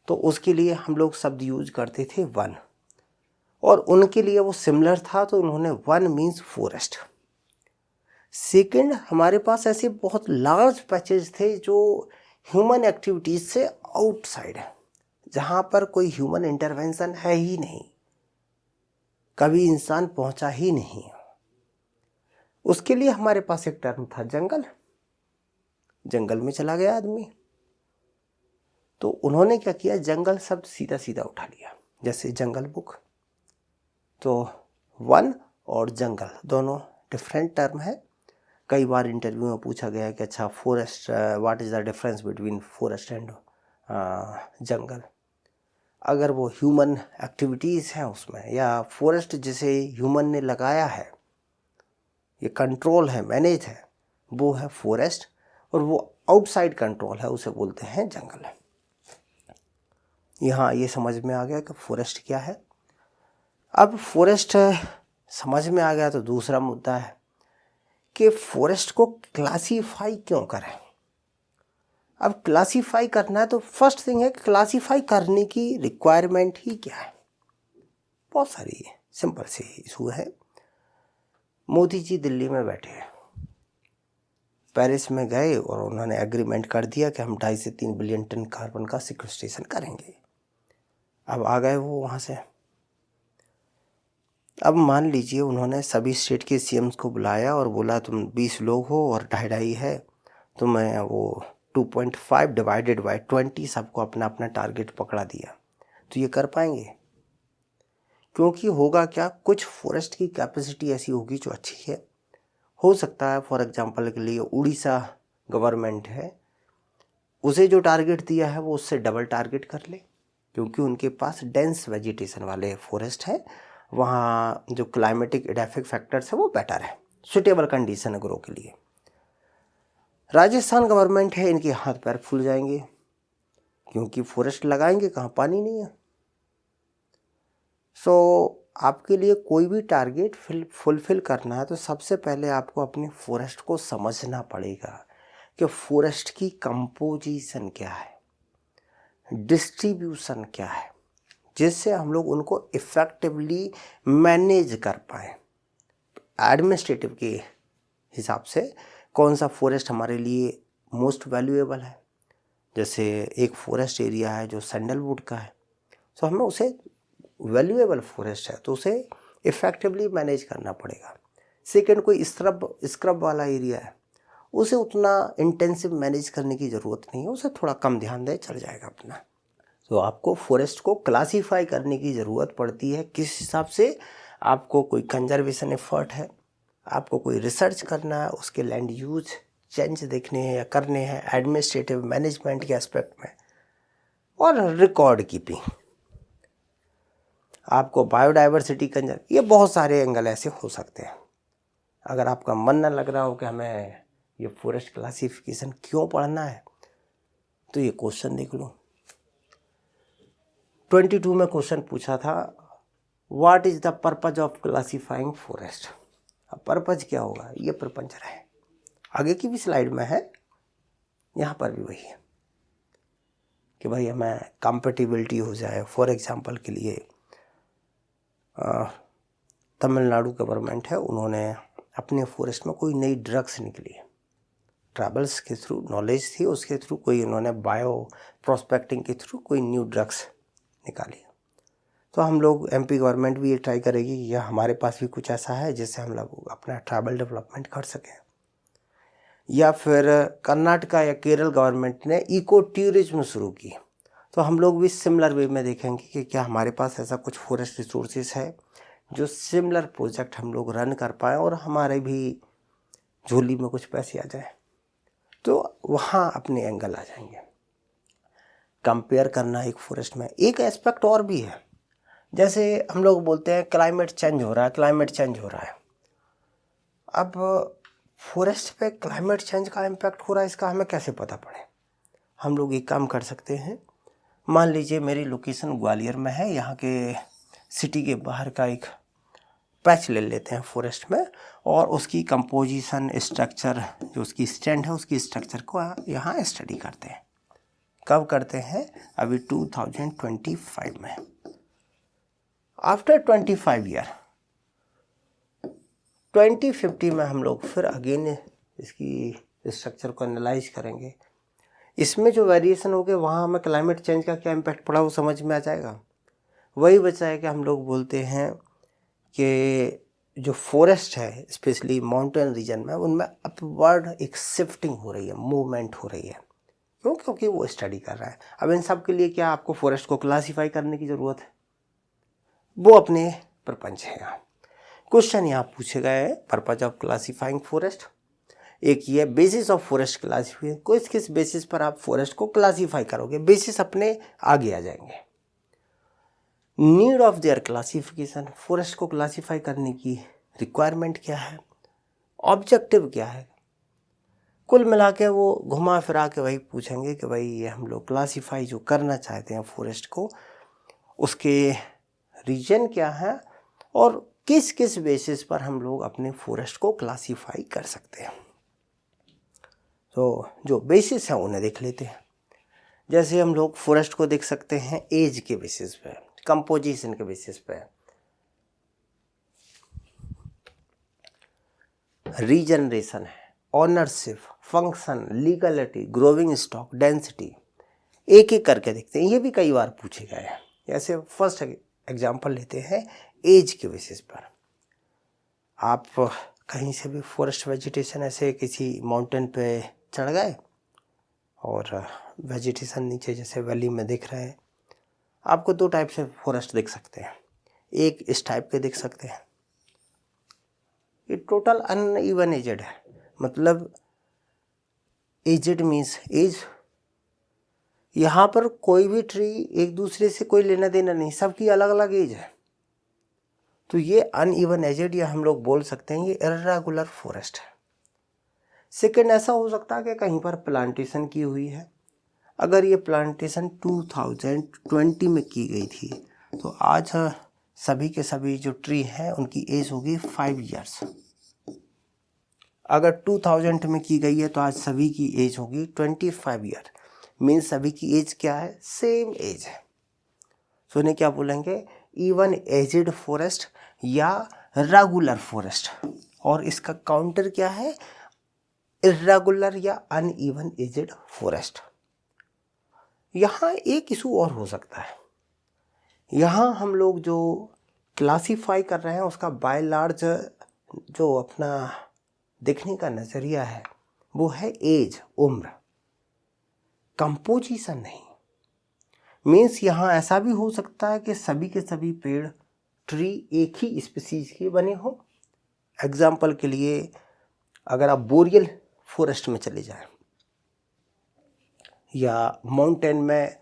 Speaker 1: तो उसके लिए हम लोग शब्द यूज करते थे वन, और उनके लिए वो सिमिलर था तो उन्होंने वन मीन्स फॉरेस्ट। सेकंड, हमारे पास ऐसे बहुत लार्ज पैचेज थे जो ह्यूमन एक्टिविटीज़ से आउटसाइड है, जहाँ पर कोई ह्यूमन इंटरवेंशन है ही नहीं, कभी इंसान पहुँचा ही नहीं। उसके लिए हमारे पास एक टर्म था जंगल। जंगल में चला गया आदमी, तो उन्होंने क्या किया, जंगल शब्द सीधा सीधा उठा लिया, जैसे जंगल बुक। तो वन और जंगल दोनों डिफरेंट टर्म है। कई बार इंटरव्यू में पूछा गया कि अच्छा forest, what is the difference between forest and jungle. अगर वो ह्यूमन एक्टिविटीज़ हैं उसमें, या फॉरेस्ट जिसे ह्यूमन ने लगाया है, ये कंट्रोल है, मैनेज है, वो है फॉरेस्ट, और वो आउटसाइड कंट्रोल है, उसे बोलते हैं जंगल। यहाँ ये समझ में आ गया कि फॉरेस्ट क्या है। अब फॉरेस्ट समझ में आ गया तो दूसरा मुद्दा है कि फॉरेस्ट को क्लासीफाई क्यों करें। अब क्लासीफाई करना है तो फर्स्ट थिंग है, क्लासीफाई करने की रिक्वायरमेंट ही क्या है। बहुत सारी सिंपल सी इशू है। मोदी जी दिल्ली में बैठे हैं, पेरिस में गए और उन्होंने एग्रीमेंट कर दिया कि हम 2.5 से 3 बिलियन टन कार्बन का सिक्वेस्ट्रेशन करेंगे। अब आ गए वो वहाँ से। अब मान लीजिए उन्होंने सभी स्टेट के सीएम्स को बुलाया और बोला तुम 20 लोग हो और 2.5 है, तो मैं वो 2.5 डिवाइडेड बाय 20 सबको अपना अपना टारगेट पकड़ा दिया, तो ये कर पाएंगे? क्योंकि होगा क्या, कुछ फॉरेस्ट की कैपेसिटी ऐसी होगी जो अच्छी है। हो सकता है फॉर एग्जांपल के लिए उड़ीसा गवर्नमेंट है, उसे जो टारगेट दिया है वो उससे डबल टारगेट कर ले, क्योंकि उनके पास डेंस वेजिटेशन वाले फॉरेस्ट हैं, वहाँ जो क्लाइमेटिक एडाफिक फैक्टर्स है वो बेटर है, सुटेबल कंडीशन ग्रो के लिए। राजस्थान गवर्नमेंट है, इनके हाथ पैर फूल जाएंगे, क्योंकि फॉरेस्ट लगाएंगे कहाँ, पानी नहीं है। सो आपके लिए कोई भी टारगेट फुलफिल करना है तो सबसे पहले आपको अपनी फॉरेस्ट को समझना पड़ेगा कि फॉरेस्ट की कंपोजिशन क्या है, डिस्ट्रीब्यूशन क्या है, जिससे हम लोग उनको इफ़ेक्टिवली मैनेज कर पाएँ। एडमिनिस्ट्रेटिव के हिसाब से कौन सा फॉरेस्ट हमारे लिए मोस्ट वैल्यूएबल है। जैसे एक फॉरेस्ट एरिया है जो सैंडलवुड का है, तो हमें उसे वैल्यूएबल फॉरेस्ट है तो उसे इफ़ेक्टिवली मैनेज करना पड़ेगा। सेकंड, कोई स्क्रब वाला एरिया है, उसे उतना इंटेंसिव मैनेज करने की ज़रूरत नहीं है, उसे थोड़ा कम ध्यान दे चल जाएगा अपना। तो आपको फॉरेस्ट को क्लासीफाई करने की ज़रूरत पड़ती है। किस हिसाब से, आपको कोई कंजर्वेशन एफर्ट है, आपको कोई रिसर्च करना है, उसके लैंड यूज चेंज देखने हैं या करने हैं, एडमिनिस्ट्रेटिव मैनेजमेंट के एस्पेक्ट में, और रिकॉर्ड कीपिंग। आपको बायोडाइवर्सिटी कंजर्व, ये बहुत सारे एंगल ऐसे हो सकते हैं। अगर आपका मन न लग रहा हो कि हमें ये फॉरेस्ट क्लासिफिकेशन क्यों पढ़ना है, तो ये क्वेश्चन देख लो। 22 में क्वेश्चन पूछा था, what is the purpose of classifying forest. अब पर्पज क्या होगा, ये प्रपंच है, आगे की भी स्लाइड में है, यहाँ पर भी वही है कि भाई हमें कंपेटिबिलिटी हो जाए। फॉर एग्जांपल के लिए तमिलनाडु गवर्नमेंट है, उन्होंने अपने फॉरेस्ट में कोई नई ड्रग्स निकली, ट्रैवल्स के थ्रू नॉलेज थी, उसके थ्रू कोई उन्होंने बायो प्रोस्पेक्टिंग के थ्रू कोई न्यू ड्रग्स निकाली। तो हम लोग एमपी गवर्नमेंट भी ये ट्राई करेगी कि या हमारे पास भी कुछ ऐसा है जिससे हम लोग अपना ट्रैवल डेवलपमेंट कर सकें। या फिर कर्नाटका या केरल गवर्नमेंट ने इको टूरिज्म शुरू की, तो हम लोग भी सिमिलर वे में देखेंगे कि क्या हमारे पास ऐसा कुछ फॉरेस्ट रिसोर्सेज है जो सिमिलर प्रोजेक्ट हम लोग रन कर पाएँ और हमारे भी झोली में कुछ पैसे आ जाए, तो वहाँ अपने एंगल आ जाएंगे। कंपेयर करना एक फॉरेस्ट में। एक एस्पेक्ट और भी है, जैसे हम लोग बोलते हैं क्लाइमेट चेंज हो रहा है, क्लाइमेट चेंज हो रहा है। अब फॉरेस्ट पे क्लाइमेट चेंज का इम्पैक्ट हो रहा है, इसका हमें कैसे पता पड़े। हम लोग एक काम कर सकते हैं, मान लीजिए मेरी लोकेशन ग्वालियर में है, यहाँ के सिटी के बाहर का एक पैच ले लेते हैं फॉरेस्ट में, और उसकी कंपोजिशन स्ट्रक्चर, जो उसकी स्टैंड है उसकी स्ट्रक्चर को यहाँ स्टडी करते हैं। कब करते हैं, अभी 2025 में। आफ्टर 25 ईयर 2050 में हम लोग फिर अगेन इसकी स्ट्रक्चर को एनालाइज करेंगे। इसमें जो वेरिएशन हो गए वहाँ हमें क्लाइमेट चेंज का क्या इम्पैक्ट पड़ा वो समझ में आ जाएगा। वही बचा है कि हम लोग बोलते हैं कि जो फॉरेस्ट है स्पेशली माउंटेन रीजन में, उनमें अपवर्ड एक शिफ्टिंग हो रही है, मूवमेंट हो रही है। क्यों? क्योंकि वो स्टडी कर रहा है। अब इन सब के लिए क्या आपको फॉरेस्ट को क्लासीफाई करने की ज़रूरत है, वो अपने प्रपंच है। यहाँ क्वेश्चन यहाँ पूछे गए हैं, पर्पज ऑफ क्लासीफाइंग फॉरेस्ट। एक ये बेसिस ऑफ फॉरेस्ट क्लासीफिकेशन, किस किस बेसिस पर आप फॉरेस्ट को क्लासीफाई करोगे, बेसिस अपने आगे आ जाएंगे। Need of their classification, forest को क्लासीफाई करने की रिक्वायरमेंट क्या है, ऑब्जेक्टिव क्या है। कुल मिला के वो घुमा फिरा के वही पूछेंगे कि भाई ये हम लोग क्लासीफाई जो करना चाहते हैं फॉरेस्ट को, उसके रीजन क्या है और किस किस बेसिस पर हम लोग अपने फॉरेस्ट को क्लासीफाई कर सकते हैं। तो जो बेसिस है उन्हें देख लेते हैं। जैसे हम लोग फॉरेस्ट को देख सकते हैं एज के बेसिस पे, कंपोजिशन के बेसिस पे, रीजनरेशन है, ownership, function, legality, growing stock, density, एक एक करके देखते हैं। ये भी कई बार पूछे गए हैं। जैसे फर्स्ट एग्जांपल लेते हैं एज के बेसिस पर। आप कहीं से भी फॉरेस्ट वेजिटेशन ऐसे किसी माउंटेन पे चढ़ गए और वेजिटेशन नीचे जैसे वैली में दिख रहे हैं, आपको दो टाइप से फॉरेस्ट दिख सकते हैं। एक इस टाइप के दिख सकते हैं, ये टोटल अनइवन एजेड है, मतलब एजेड मीन्स एज, यहाँ पर कोई भी ट्री एक दूसरे से कोई लेना देना नहीं, सबकी अलग अलग एज है। तो ये अनइवन एजेड, या हम लोग बोल सकते हैं ये इर्रेगुलर फॉरेस्ट है। सेकेंड, ऐसा हो सकता है कि कहीं पर प्लांटेशन की हुई है। अगर ये प्लांटेशन 2020 में की गई थी, तो आज सभी के सभी जो ट्री हैं उनकी एज होगी 5 इयर्स। अगर 2000 में की गई है तो आज सभी की एज होगी 25 ईयर। मीन्स सभी की एज क्या है, सेम एज है। तो इन्हें क्या बोलेंगे, इवन एजेड फॉरेस्ट या रेगुलर फॉरेस्ट। और इसका काउंटर क्या है, इर्रेगुलर या अनइवन एजेड फॉरेस्ट। यहाँ एक इशू और हो सकता है, यहाँ हम लोग जो क्लासीफाई कर रहे हैं उसका बाय लार्ज जो अपना देखने का नज़रिया है वो है एज, उम्र, कंपोजिशन नहीं। मीन्स यहाँ ऐसा भी हो सकता है कि सभी के सभी पेड़ ट्री एक ही स्पीसीज के बने हो। एग्जाम्पल के लिए अगर आप बोरियल फॉरेस्ट में चले जाएं या माउंटेन में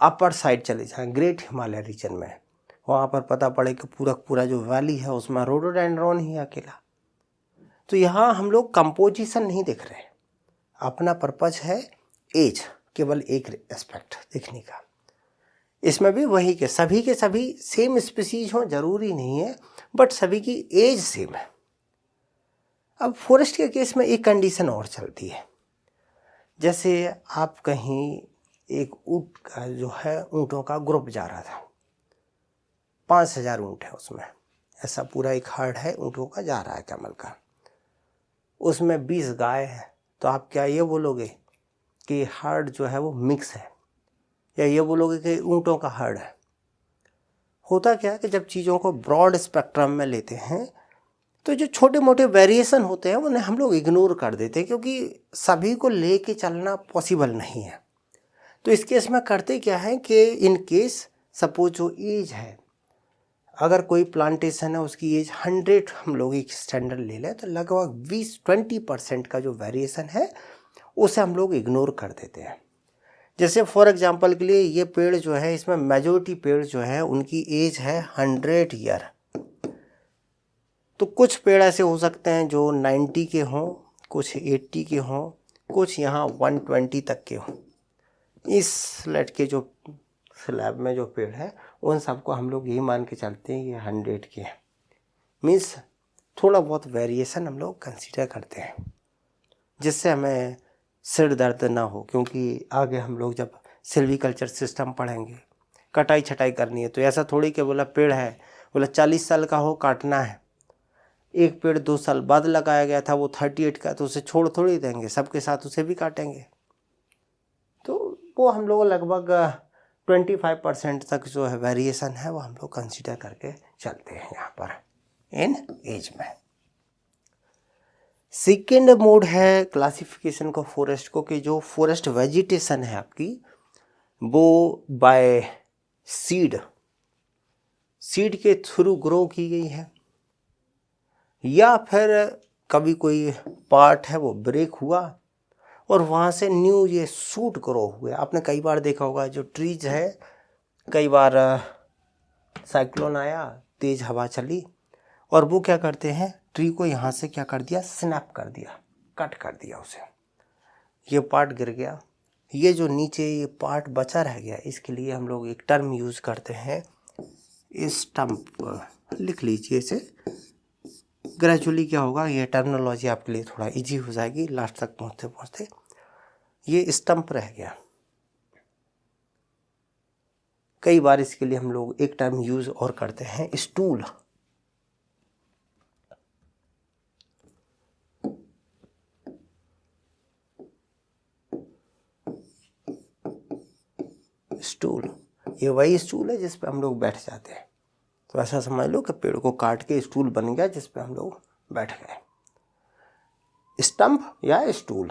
Speaker 1: अपर साइड चले जाएं, ग्रेट हिमालय रीजन में, वहाँ पर पता पड़े कि पूरा जो वैली है उसमें रोडोडेंड्रॉन ही है अकेला। तो यहाँ हम लोग कंपोजिशन नहीं देख रहे, अपना पर्पज है एज, केवल एक एस्पेक्ट देखने का। इसमें भी वही के सभी सेम स्पीसीज हों जरूरी नहीं है, बट सभी की एज सेम है। अब फॉरेस्ट के केस में एक कंडीशन और चलती है, जैसे आप कहीं एक ऊँट का जो है ऊँटों का ग्रुप जा रहा था, 5000 ऊँट है उसमें, ऐसा पूरा एक हर्ड है ऊँटों का जा रहा है कैमल का, उसमें 20 गाय है। तो आप क्या ये बोलोगे कि हर्ड जो है वो मिक्स है, या ये बोलोगे कि ऊँटों का हर्ड है? होता क्या है कि जब चीज़ों को ब्रॉड स्पेक्ट्रम में लेते हैं तो जो छोटे मोटे वेरिएशन होते हैं उन्हें हम लोग इग्नोर कर देते हैं, क्योंकि सभी को लेके चलना पॉसिबल नहीं है। तो इस केस में करते क्या है कि इन केस सपोज जो एज है, अगर कोई प्लांटेशन है उसकी एज 100 हम लोग एक स्टैंडर्ड ले लें, तो लगभग 20-20% का जो वेरिएशन है उसे हम लोग इग्नोर कर देते हैं। जैसे फॉर एग्जांपल के लिए ये पेड़ जो है, इसमें मेजॉरिटी पेड़ जो है उनकी एज है 100 ईयर। तो कुछ पेड़ ऐसे हो सकते हैं जो 90 के हों, कुछ 80 के हों, कुछ यहाँ 120 तक के हों। इस स्लेट के जो स्लैब में जो पेड़ है उन सबको हम लोग यही मान के चलते हैं ये 100 के हैं। मीन्स थोड़ा बहुत वेरिएशन हम लोग कंसीडर करते हैं, जिससे हमें सिर दर्द ना हो, क्योंकि आगे हम लोग जब सिल्वीकल्चर सिस्टम पढ़ेंगे, कटाई छटाई करनी है, तो ऐसा थोड़ी कि बोला पेड़ है, बोला 40 साल का हो काटना है, एक पेड़ 2 साल बाद लगाया गया था वो 38 का, तो उसे छोड़ थोड़ी देंगे, सबके साथ उसे भी काटेंगे। तो वो हम लोग लगभग 25% तक जो है वेरिएशन है वो हम लोग कंसीडर करके चलते हैं यहाँ पर इन एज में। सेकेंड मोड है क्लासिफिकेशन का फॉरेस्ट को, कि जो फॉरेस्ट वेजिटेशन है आपकी वो बाय सीड के थ्रू ग्रो की गई है, या फिर कभी कोई पार्ट है वो ब्रेक हुआ और वहाँ से न्यू ये सूट ग्रो हुए। आपने कई बार देखा होगा जो ट्रीज है, कई बार साइक्लोन आया, तेज हवा चली और वो क्या करते हैं, ट्री को यहाँ से क्या कर दिया, स्नैप कर दिया, कट कर दिया उसे, ये पार्ट गिर गया, ये जो नीचे ये पार्ट बचा रह गया, इसके लिए हम लोग एक टर्म यूज़ करते हैं स्टम्प। लिख लीजिए इसे, ग्रेजुअली क्या होगा, ये टर्मिनोलॉजी आपके लिए थोड़ा इजी हो जाएगी लास्ट तक पहुँचते पहुँचते। ये स्टम्प रह गया, कई बार इसके लिए हम लोग एक टर्म यूज़ और करते हैं स्टूल। स्टूल, ये वही स्टूल है जिस पे हम लोग बैठ जाते हैं, तो ऐसा समझ लो कि पेड़ को काट के स्टूल बन गया जिस पे हम लोग बैठ गए, स्टंप या स्टूल।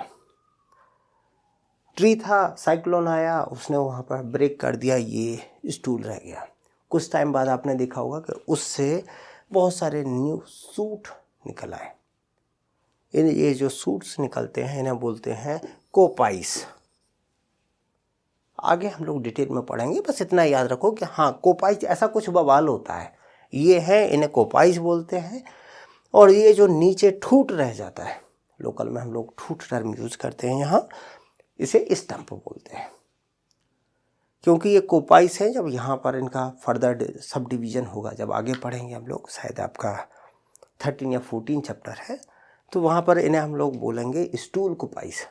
Speaker 1: ट्री था, साइक्लोन आया, उसने वहाँ पर ब्रेक कर दिया, ये स्टूल रह गया। कुछ टाइम बाद आपने देखा होगा कि उससे बहुत सारे न्यू सूट निकल आए। ये जो सूट्स निकलते हैं इन्हें बोलते हैं कोपाइस। आगे हम लोग डिटेल में पढ़ेंगे, बस इतना याद रखो कि हाँ कोपाइस ऐसा कुछ बवाल होता है, ये है, इन्हें कोपाइस बोलते हैं। और ये जो नीचे ठूट रह जाता है, लोकल में हम लोग ठूट टर्म यूज़ करते हैं, यहाँ इसे स्टंप बोलते हैं, क्योंकि ये कोपाइस है। जब यहाँ पर इनका फर्दर सब डिवीज़न होगा, जब आगे पढ़ेंगे हम लोग, शायद आपका 13 या 14 चैप्टर है, तो वहाँ पर इन्हें हम लोग बोलेंगे स्टूल कोपाइस,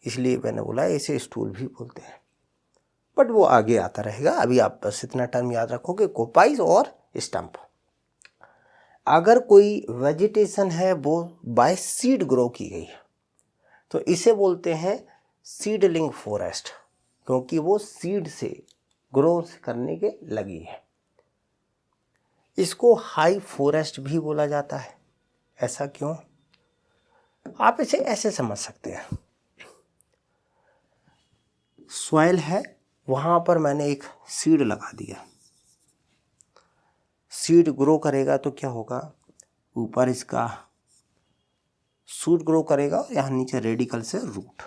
Speaker 1: इसलिए मैंने बोला इसे स्टूल भी बोलते हैं, बट वो आगे आता रहेगा। अभी आप बस इतना टर्म याद रखोगे, कोपाइस और स्टंप। अगर कोई वेजिटेशन है वो बाय सीड ग्रो की गई है, तो इसे बोलते हैं सीडलिंग फॉरेस्ट, क्योंकि वो सीड से ग्रो करने के लगी है। इसको हाई फॉरेस्ट भी बोला जाता है। ऐसा क्यों? आप इसे ऐसे समझ सकते हैं, सॉइल है, वहाँ पर मैंने एक सीड लगा दिया, सीड ग्रो करेगा तो क्या होगा, ऊपर इसका सूट ग्रो करेगा, यहाँ नीचे रेडिकल से रूट,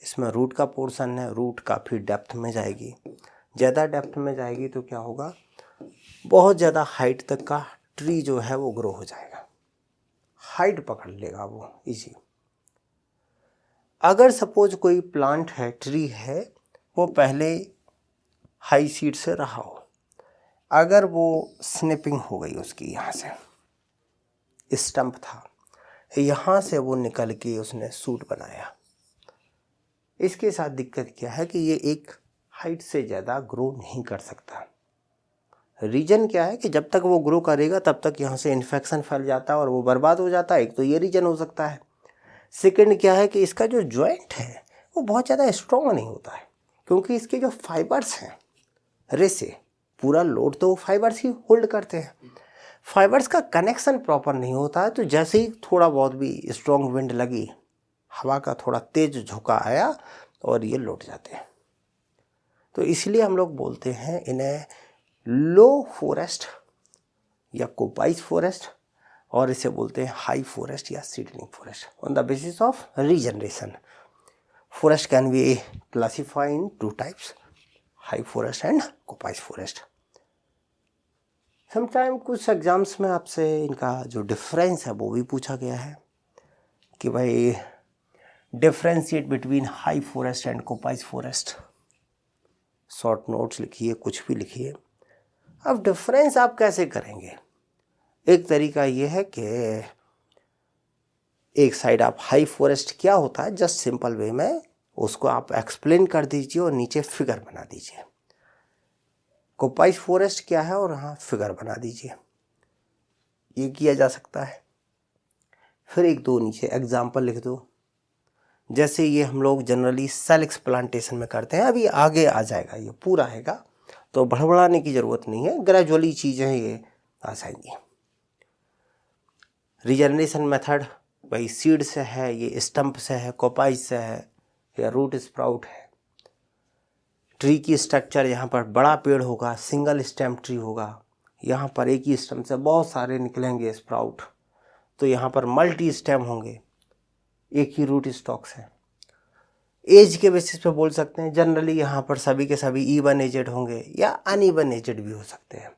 Speaker 1: इसमें रूट का पोर्शन है, रूट काफ़ी डेप्थ में जाएगी, ज़्यादा डेप्थ में जाएगी तो क्या होगा, बहुत ज़्यादा हाइट तक का ट्री जो है वो ग्रो हो जाएगा, हाइट पकड़ लेगा वो इजी। अगर सपोज कोई प्लांट है, ट्री है, वो पहले हाई सीड से रहा हो, अगर वो स्निपिंग हो गई उसकी, यहाँ से स्टंप था, यहाँ से वो निकल के उसने सूट बनाया, इसके साथ दिक्कत क्या है कि ये एक हाइट से ज़्यादा ग्रो नहीं कर सकता। रीजन क्या है कि जब तक वो ग्रो करेगा तब तक यहाँ से इन्फेक्शन फैल जाता है और वो बर्बाद हो जाता है। एक तो ये रीजन हो सकता है। सेकंड क्या है कि इसका जो जॉइंट है वो बहुत ज़्यादा स्ट्रॉन्ग नहीं होता है, क्योंकि इसके जो फाइबर्स हैं, रेसे, पूरा लोड तो फाइबर्स ही होल्ड करते हैं, फाइबर्स का कनेक्शन प्रॉपर नहीं होता है। तो जैसे ही थोड़ा बहुत भी स्ट्रॉन्ग विंड लगी, हवा का थोड़ा तेज झोंका आया और ये लौट जाते हैं। तो इसलिए हम लोग बोलते हैं इन्हें लो फॉरेस्ट या कोपाइस फॉरेस्ट, और इसे बोलते हैं हाई फॉरेस्ट या seedling forest on the basis of regeneration. Forest can be classified in two types, high forest and coppice forest. Sometime कुछ एग्जाम्स में आपसे इनका जो डिफरेंस है वो भी पूछा गया है कि भाई differentiate between high forest and coppice forest. Short notes लिखिए, कुछ भी लिखिए। अब डिफरेंस आप कैसे करेंगे? एक तरीका ये है कि एक साइड आप हाई फॉरेस्ट क्या होता है, जस्ट सिंपल वे में उसको आप एक्सप्लेन कर दीजिए और नीचे फिगर बना दीजिए। कोपाइस फॉरेस्ट क्या है और यहाँ फिगर बना दीजिए, ये किया जा सकता है। फिर एक दो नीचे एग्जाम्पल लिख दो, जैसे ये हम लोग जनरली सेलेक्स प्लांटेशन में करते हैं। अभी आगे आ जाएगा, ये पूरा हैगा तो बड़बड़ाने की ज़रूरत नहीं है, ग्रेजुअली चीज़ें ये आ जाएंगी। रीजनरेशन मेथड भाई सीड से है, ये स्टंप से है, कोपाइस से है या रूट स्प्राउट है। ट्री की स्ट्रक्चर, यहाँ पर बड़ा पेड़ होगा, सिंगल स्टेम ट्री होगा, यहाँ पर एक ही स्टेम से बहुत सारे निकलेंगे स्प्राउट, तो यहाँ पर मल्टी स्टेम होंगे, एक ही रूट स्टॉक से। एज के बेसिस पे बोल सकते हैं, जनरली यहाँ पर सभी के सभी इवन एजेड होंगे या अनइवन एजेड भी हो सकते हैं,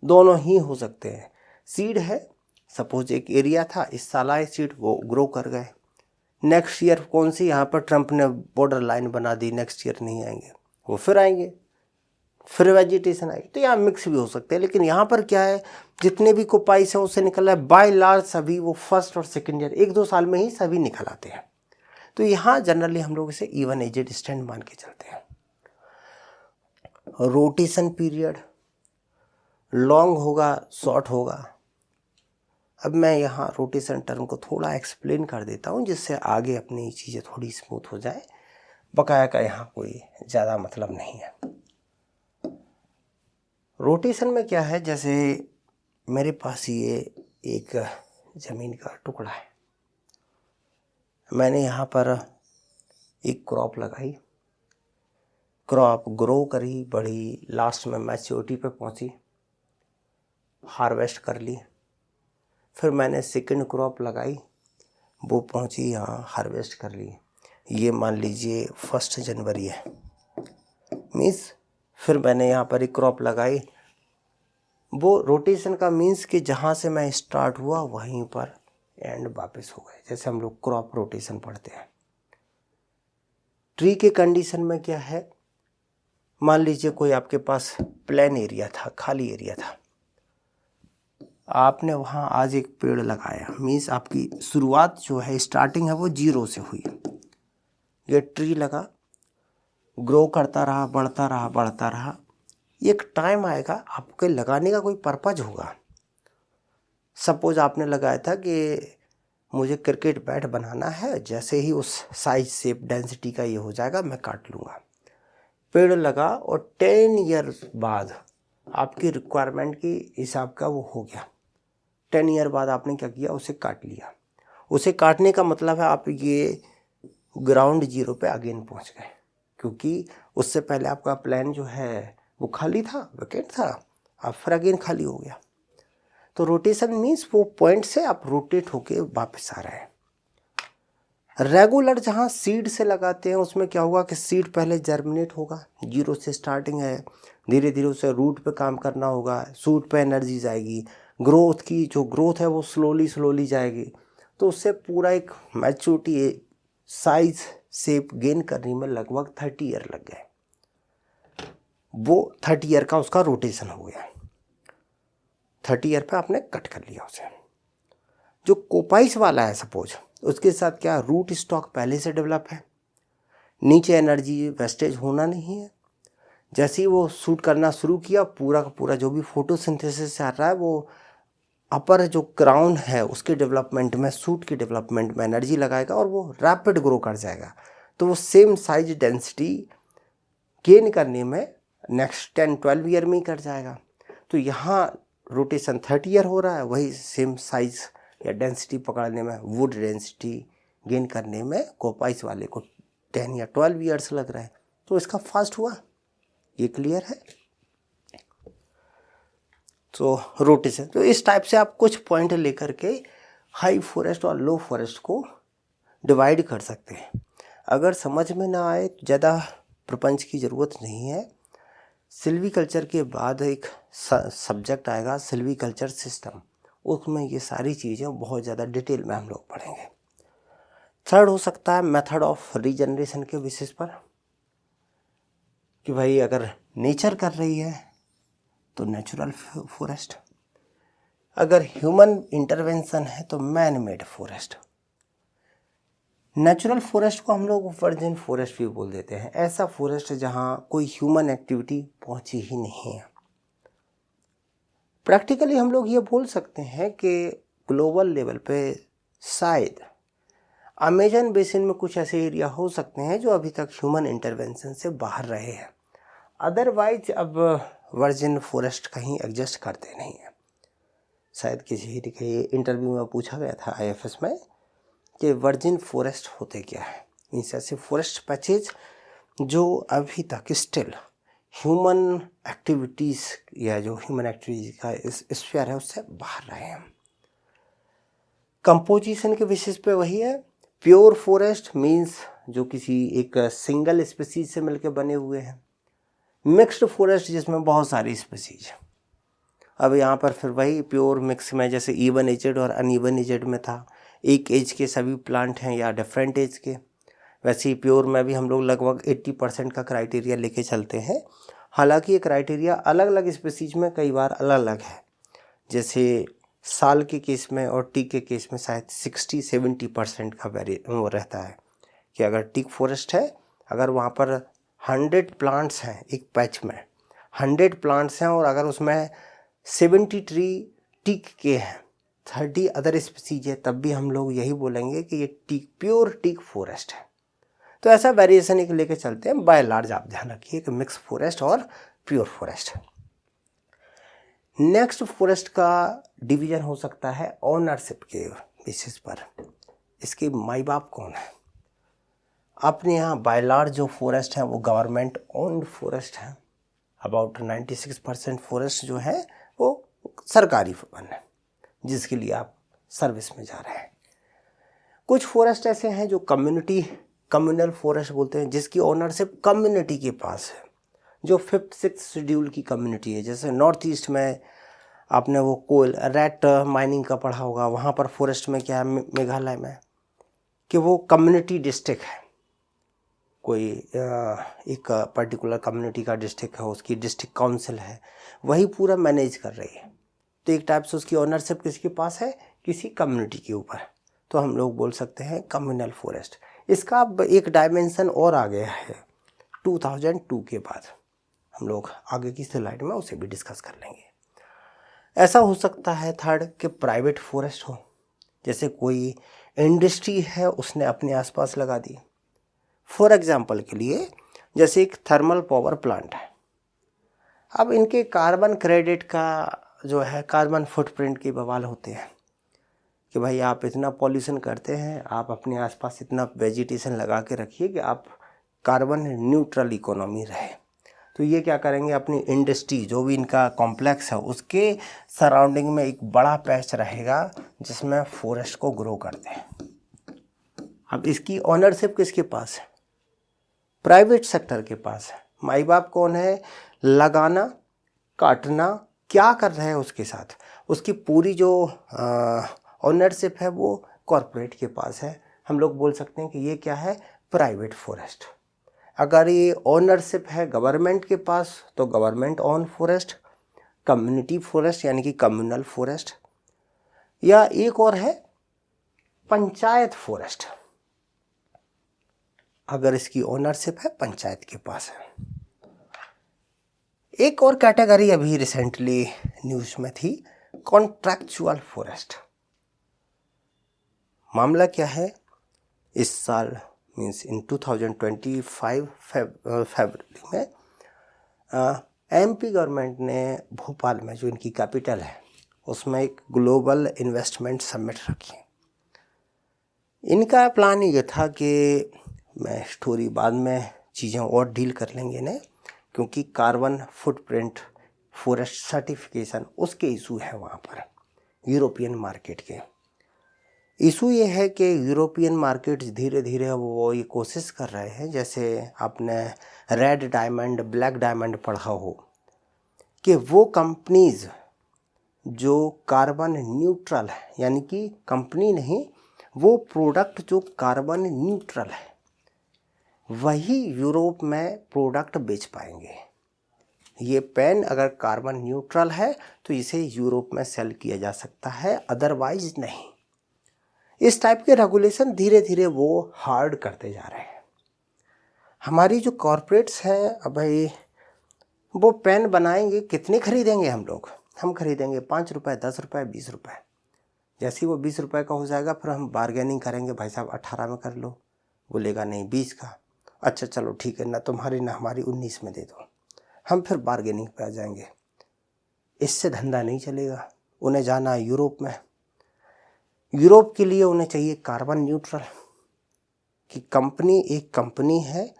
Speaker 1: दोनों ही हो सकते हैं। सीड है, सपोज एक एरिया था, इस साल आए सीड, वो ग्रो कर गए। नेक्स्ट ईयर कौन सी, यहाँ पर ट्रम्प ने बॉर्डर लाइन बना दी, नेक्स्ट ईयर नहीं आएंगे, वो फिर आएंगे, फिर वेजिटेशन आएगी। तो यहाँ मिक्स भी हो सकते हैं, लेकिन यहाँ पर क्या है, जितने भी कोपाइस है उससे निकल रहा है बाय लार्ज सभी वो फर्स्ट और सेकेंड ईयर, एक दो साल में ही सभी निकल आते हैं। तो यहाँ जनरली हम लोग इसे इवन एजेड स्टैंड मान के चलते हैं। रोटेशन पीरियड लॉन्ग होगा, शॉर्ट होगा। अब मैं यहाँ रोटेशन टर्म को थोड़ा एक्सप्लेन कर देता हूँ, जिससे आगे अपनी चीज़ें थोड़ी स्मूथ हो जाए। बकाया का यहाँ कोई ज़्यादा मतलब नहीं है। रोटेशन में क्या है, जैसे मेरे पास ये एक ज़मीन का टुकड़ा है, मैंने यहाँ पर एक क्रॉप लगाई, क्रॉप ग्रो करी, बढ़ी, लास्ट में मैच्योरिटी पे पहुँची, हार्वेस्ट कर ली। फिर मैंने सेकंड क्रॉप लगाई, वो पहुँची यहाँ, हार्वेस्ट कर ली। ये मान लीजिए 1 जनवरी है, मीन्स फिर मैंने यहाँ पर एक क्रॉप लगाई। वो रोटेशन का मीन्स कि जहाँ से मैं स्टार्ट हुआ वहीं पर एंड वापस हो गए, जैसे हम लोग क्रॉप रोटेशन पढ़ते हैं। ट्री के कंडीशन में क्या है, मान लीजिए कोई आपके पास प्लेन एरिया था, खाली एरिया था, आपने वहाँ आज एक पेड़ लगाया, मीन्स आपकी शुरुआत जो है, स्टार्टिंग है वो 0 से हुई। ये ट्री लगा, ग्रो करता रहा, बढ़ता रहा, बढ़ता रहा। एक टाइम आएगा आपके लगाने का कोई पर्पज होगा। सपोज आपने लगाया था कि मुझे क्रिकेट बैट बनाना है, जैसे ही उस साइज शेप डेंसिटी का ये हो जाएगा मैं काट लूँगा। पेड़ लगा और 10 ईयर बाद आपकी रिक्वायरमेंट की हिसाब का वो हो गया। 10 ईयर बाद आपने क्या किया, उसे काट लिया। उसे काटने का मतलब है आप ये ग्राउंड जीरो पे अगेन पहुंच गए, क्योंकि उससे पहले आपका प्लान जो है वो खाली था, वैकेंट था, अब फिर अगेन खाली हो गया। तो रोटेशन मीन्स वो पॉइंट से आप रोटेट होके वापस आ रहे हैं। रेगुलर जहाँ सीड से लगाते हैं उसमें क्या होगा कि सीड पहले जर्मिनेट होगा, जीरो से स्टार्टिंग है, धीरे धीरे उसे रूट पे काम करना होगा, शूट पे एनर्जी जाएगी, ग्रोथ की जो ग्रोथ है वो स्लोली स्लोली जाएगी, तो उससे पूरा एक मैच्योरिटी साइज शेप गेन करने में लगभग 30 ईयर लग गए। वो 30 ईयर का उसका रोटेशन हो गया, 30 ईयर पे आपने कट कर लिया उसे। जो कोपाइस वाला है सपोज, उसके साथ क्या रूट स्टॉक पहले से डेवलप है, नीचे एनर्जी वेस्टेज होना नहीं है, जैसे ही वो शूट करना शुरू किया पूरा का पूरा जो भी फोटोसिंथेसिस से आ रहा है वो अपर जो क्राउन है उसके डेवलपमेंट में, शूट के डेवलपमेंट में एनर्जी लगाएगा और वो रैपिड ग्रो कर जाएगा, तो वो सेम साइज डेंसिटी गेन करने में नेक्स्ट 10-12 ईयर में ही कर जाएगा। तो यहाँ रोटेशन 30 ईयर हो रहा है, वही सेम साइज या डेंसिटी पकड़ने में, वुड डेंसिटी गेन करने में कोपाइस वाले को 10 या 12 ईयर्स लग रहा है, तो इसका फास्ट हुआ। ये क्लियर है? तो रोटेशन, तो इस टाइप से आप कुछ पॉइंट लेकर के हाई फॉरेस्ट और लो फॉरेस्ट को डिवाइड कर सकते हैं। अगर समझ में ना आए तो ज़्यादा प्रपंच की ज़रूरत नहीं है। सिल्वीकल्चर के बाद एक सब्जेक्ट आएगा सिल्वीकल्चर सिस्टम, उसमें ये सारी चीज़ें बहुत ज़्यादा डिटेल में हम लोग पढ़ेंगे। थर्ड हो सकता है मेथड ऑफ रीजनरेशन के बेसिस पर, कि भाई अगर नेचर कर रही है तो नेचुरल फॉरेस्ट, अगर ह्यूमन इंटरवेंशन है तो man made forest. Natural forest को हम लोग वर्जिन फॉरेस्ट भी बोल देते हैं, ऐसा फॉरेस्ट जहाँ कोई ह्यूमन एक्टिविटी पहुँची ही नहीं है। प्रैक्टिकली हम लोग ये बोल सकते हैं कि ग्लोबल लेवल पे शायद अमेजन बेसिन में कुछ ऐसे एरिया हो सकते हैं जो अभी तक ह्यूमन इंटरवेंशन से बाहर रहे हैं, अदरवाइज अब वर्जिन फॉरेस्ट कहीं एग्जिस्ट करते नहीं हैं। शायद किसी के इंटरव्यू में पूछा गया था IFS में कि वर्जिन फॉरेस्ट होते क्या है, मीन्स ऐसे फॉरेस्ट पैचेज जो अभी तक स्टिल ह्यूमन एक्टिविटीज़ या जो ह्यूमन एक्टिविटीज का स्फीयर है उससे बाहर रहे हैं। कंपोजिशन के बेसिस पे वही है, प्योर फॉरेस्ट मीन्स जो किसी एक सिंगल स्पीसीज से मिलकर बने हुए हैं, मिक्स्ड फॉरेस्ट जिसमें बहुत सारी स्पीसीज। अब यहाँ पर फिर वही प्योर मिक्स में जैसे इवन एजेड और अनइवन एजेड में था, एक एज के सभी प्लांट हैं या डिफरेंट एज के, वैसे ही प्योर में भी हम लोग लगभग 80% का क्राइटेरिया लेके चलते हैं। हालांकि ये क्राइटेरिया अलग अलग स्पीसीज में कई बार अलग अलग है, जैसे साल के केस में और टीक के केस में शायद 60-70% का वो रहता है कि अगर टीक फॉरेस्ट है, अगर वहाँ पर 100 प्लांट्स हैं एक पैच में, 100 प्लांट्स हैं और अगर उसमें 70 ट्री टीक के हैं, 30 अदर स्पीसीज है, तब भी हम लोग यही बोलेंगे कि ये टीक प्योर टीक फॉरेस्ट है। तो ऐसा वेरिएशन एक लेके चलते हैं। बाय लार्ज आप ध्यान रखिए कि मिक्स फॉरेस्ट और प्योर फॉरेस्ट। नेक्स्ट फॉरेस्ट का डिवीजन हो सकता है ओनरशिप के बेसिस पर, इसके माई बाप कौन है। अपने यहाँ बाय लार्ज जो फॉरेस्ट है वो गवर्नमेंट ओन्ड फॉरेस्ट है, अबाउट 96% फॉरेस्ट जो है वो सरकारी वन है जिसके लिए आप सर्विस में जा रहे हैं। कुछ फॉरेस्ट ऐसे हैं जो कम्युनल फॉरेस्ट बोलते हैं, जिसकी ओनरशिप कम्युनिटी के पास है, जो 5th-6th शेड्यूल की कम्युनिटी है। जैसे नॉर्थ ईस्ट में आपने वो कोल रेट माइनिंग का पढ़ा होगा, वहाँ पर फॉरेस्ट में क्या है मेघालय में कि वो कम्युनिटी डिस्ट्रिक्ट है, कोई एक पर्टिकुलर कम्युनिटी का डिस्ट्रिक्ट है, उसकी डिस्ट्रिक्ट काउंसिल है, वही पूरा मैनेज कर रही है। तो एक टाइप से उसकी ओनरशिप किसके पास है, किसी कम्युनिटी के ऊपर, तो हम लोग बोल सकते हैं कम्युनल फॉरेस्ट। इसका अब एक डायमेंशन और आ गया है 2002 के बाद, हम लोग आगे की स्लाइड में उसे भी डिस्कस कर लेंगे। ऐसा हो सकता है थर्ड कि प्राइवेट फॉरेस्ट हो, जैसे कोई इंडस्ट्री है उसने अपने आसपास लगा दी। फॉर एग्जांपल के लिए जैसे एक थर्मल पावर प्लांट है, अब इनके कार्बन क्रेडिट का जो है कार्बन फुटप्रिंट के बवाल होते हैं कि भाई आप इतना पॉल्यूशन करते हैं, आप अपने आसपास इतना वेजिटेशन लगा के रखिए कि आप कार्बन न्यूट्रल इकोनॉमी रहे। तो ये क्या करेंगे, अपनी इंडस्ट्री जो भी इनका कॉम्प्लेक्स है उसके सराउंडिंग में एक बड़ा पैच रहेगा जिसमें फॉरेस्ट को ग्रो करते हैं। अब इसकी ओनरशिप किसके पास है? प्राइवेट सेक्टर के पास है। माई बाप कौन है? लगाना, काटना, क्या कर रहे हैं उसके साथ, उसकी पूरी जो ओनरशिप है वो कॉरपोरेट के पास है। हम लोग बोल सकते हैं कि ये क्या है? Private forest. अगर ये ओनरशिप है गवर्नमेंट के पास तो government own forest, community forest यानी कि कम्युनल फॉरेस्ट, या एक और है पंचायत फॉरेस्ट। अगर इसकी ओनरशिप है पंचायत के पास है। एक और कैटेगरी अभी रिसेंटली न्यूज में थी, कॉन्ट्रैक्चुअल फॉरेस्ट। मामला क्या है? इस साल मीन्स इन 2025 फरवरी में एमपी गवर्नमेंट ने भोपाल में, जो इनकी कैपिटल है, उसमें एक ग्लोबल इन्वेस्टमेंट समिट रखी। इनका प्लान ये था कि मैं स्टोरी बाद में चीज़ें और डील कर लेंगे ने, क्योंकि कार्बन फुटप्रिंट फॉरेस्ट सर्टिफिकेशन उसके इशू है वहाँ पर यूरोपियन मार्केट के। इशू ये है कि यूरोपियन मार्केट धीरे धीरे वो ये कोशिश कर रहे हैं, जैसे आपने रेड डायमंड ब्लैक डायमंड पढ़ा हो, कि वो कंपनीज जो कार्बन न्यूट्रल है, यानी कि कंपनी नहीं, वो प्रोडक्ट जो कार्बन न्यूट्रल है वही यूरोप में प्रोडक्ट बेच पाएंगे। ये पेन अगर कार्बन न्यूट्रल है तो इसे यूरोप में सेल किया जा सकता है, अदरवाइज नहीं। इस टाइप के रेगुलेशन धीरे धीरे वो हार्ड करते जा रहे हैं। हमारी जो कॉरपोरेट्स हैं, अब भाई वो पेन बनाएंगे, कितने खरीदेंगे हम लोग? हम खरीदेंगे 5 रुपये, 10 रुपये, 20 रुपये। जैसे ही वो 20 रुपये का हो जाएगा फिर हम बार्गेनिंग करेंगे, भाई साहब 18 में कर लो। बोलेगा नहीं 20 का। अच्छा चलो ठीक है, ना तुम्हारी ना हमारी 19 में दे दो। हम फिर बार्गेनिंग पे आ जाएंगे। इससे धंधा नहीं चलेगा। उन्हें जाना है यूरोप में। यूरोप के लिए उन्हें चाहिए कार्बन न्यूट्रल, कि कंपनी एक कंपनी है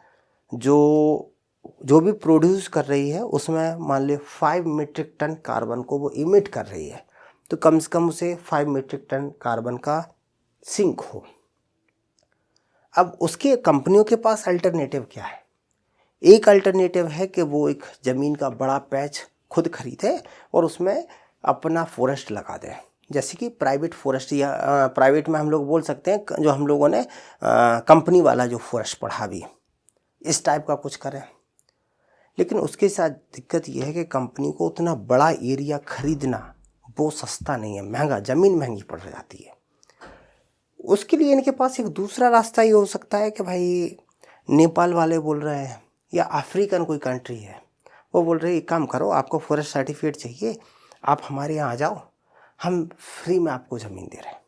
Speaker 1: जो भी प्रोड्यूस कर रही है उसमें मान ली 5 मीट्रिक टन कार्बन को वो इमिट कर रही है, तो कम से कम उसे 5 मीट्रिक टन कार्बन का सिंक हो। अब उसके कंपनियों के पास अल्टरनेटिव क्या है? एक अल्टरनेटिव है कि वो एक ज़मीन का बड़ा पैच खुद खरीदे और उसमें अपना फॉरेस्ट लगा दे, जैसे कि प्राइवेट फॉरेस्ट, या प्राइवेट में हम लोग बोल सकते हैं जो हम लोगों ने कंपनी वाला जो फॉरेस्ट पढ़ा भी, इस टाइप का कुछ करें। लेकिन उसके साथ दिक्कत ये है कि कंपनी को उतना बड़ा एरिया खरीदना वो सस्ता नहीं है, महंगा, ज़मीन महंगी पड़ जाती है। उसके लिए इनके पास एक दूसरा रास्ता ये हो सकता है कि भाई नेपाल वाले बोल रहे हैं, या अफ्रीकन कोई कंट्री है, वो बोल रहे हैं एक काम करो, आपको फॉरेस्ट सर्टिफिकेट चाहिए, आप हमारे यहाँ आ जाओ, हम फ्री में आपको ज़मीन दे रहे हैं,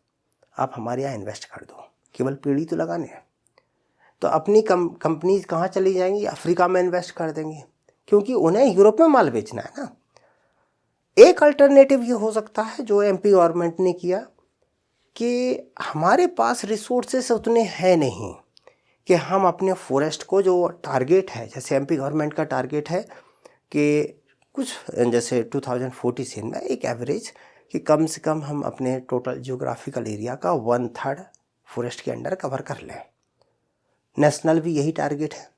Speaker 1: आप हमारे यहाँ इन्वेस्ट कर दो, केवल पेड़ ही तो लगाने हैं। तो अपनी कंपनीज कहाँ चली जाएंगी? अफ्रीका में इन्वेस्ट कर देंगे, क्योंकि उन्हें यूरोप में माल बेचना है ना। एक अल्टरनेटिव ये हो सकता है जो एमपी गवर्नमेंट ने किया, कि हमारे पास रिसोर्सेस उतने हैं नहीं कि हम अपने फॉरेस्ट को, जो टारगेट है, जैसे एमपी गवर्नमेंट का टारगेट है कि कुछ जैसे 2047 में एक एवरेज कि कम से कम हम अपने टोटल जियोग्राफिकल एरिया का 1/3 फॉरेस्ट के अंडर कवर कर लें। नेशनल भी यही टारगेट है।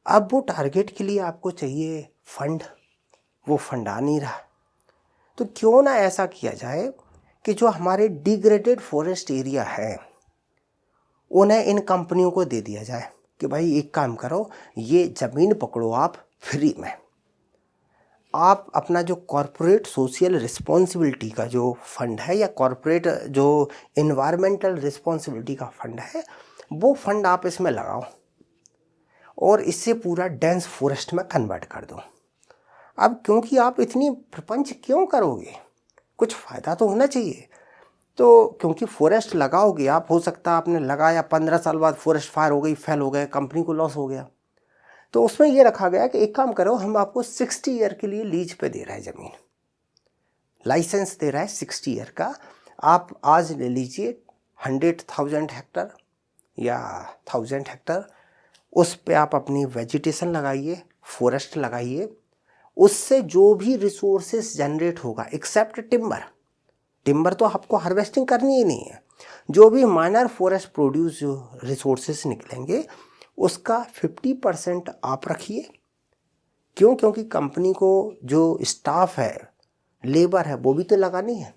Speaker 1: अब वो टारगेट के लिए आपको चाहिए फंड, वो फंड आ नहीं रहा। तो क्यों ना ऐसा किया जाए कि जो हमारे डिग्रेडेड फॉरेस्ट एरिया है उन्हें इन कंपनियों को दे दिया जाए कि भाई एक काम करो, ये ज़मीन पकड़ो आप फ्री में, आप अपना जो कॉरपोरेट सोशल रिस्पॉन्सिबिलिटी का जो फंड है, या कॉरपोरेट जो इन्वायरमेंटल रिस्पॉन्सिबिलिटी का फंड है, वो फंड आप इसमें लगाओ और इससे पूरा डेंस फॉरेस्ट में कन्वर्ट कर दो। अब क्योंकि आप इतनी प्रपंच क्यों करोगे, कुछ फ़ायदा तो होना चाहिए। तो क्योंकि फॉरेस्ट लगाओगे आप, हो सकता है आपने लगाया 15 साल बाद फॉरेस्ट फायर हो गई, फेल हो गए, कंपनी को लॉस हो गया, तो उसमें ये रखा गया कि एक काम करो, हम आपको 60 ईयर के लिए लीज पे दे रहे हैं ज़मीन, लाइसेंस दे रहा है 60 ईयर का। आप आज ले लीजिए 100,000 हेक्टर या 1000 हेक्टर, उस पे आप अपनी वेजिटेशन लगाइए, फॉरेस्ट लगाइए, उससे जो भी रिसोर्सेस जनरेट होगा, एक्सेप्ट टिम्बर तो आपको हार्वेस्टिंग करनी ही नहीं है, जो भी माइनर फॉरेस्ट प्रोड्यूस जो रिसोर्सेस निकलेंगे उसका 50% आप रखिए। क्यों? क्योंकि कंपनी को जो स्टाफ है, लेबर है, वो भी तो लगानी है,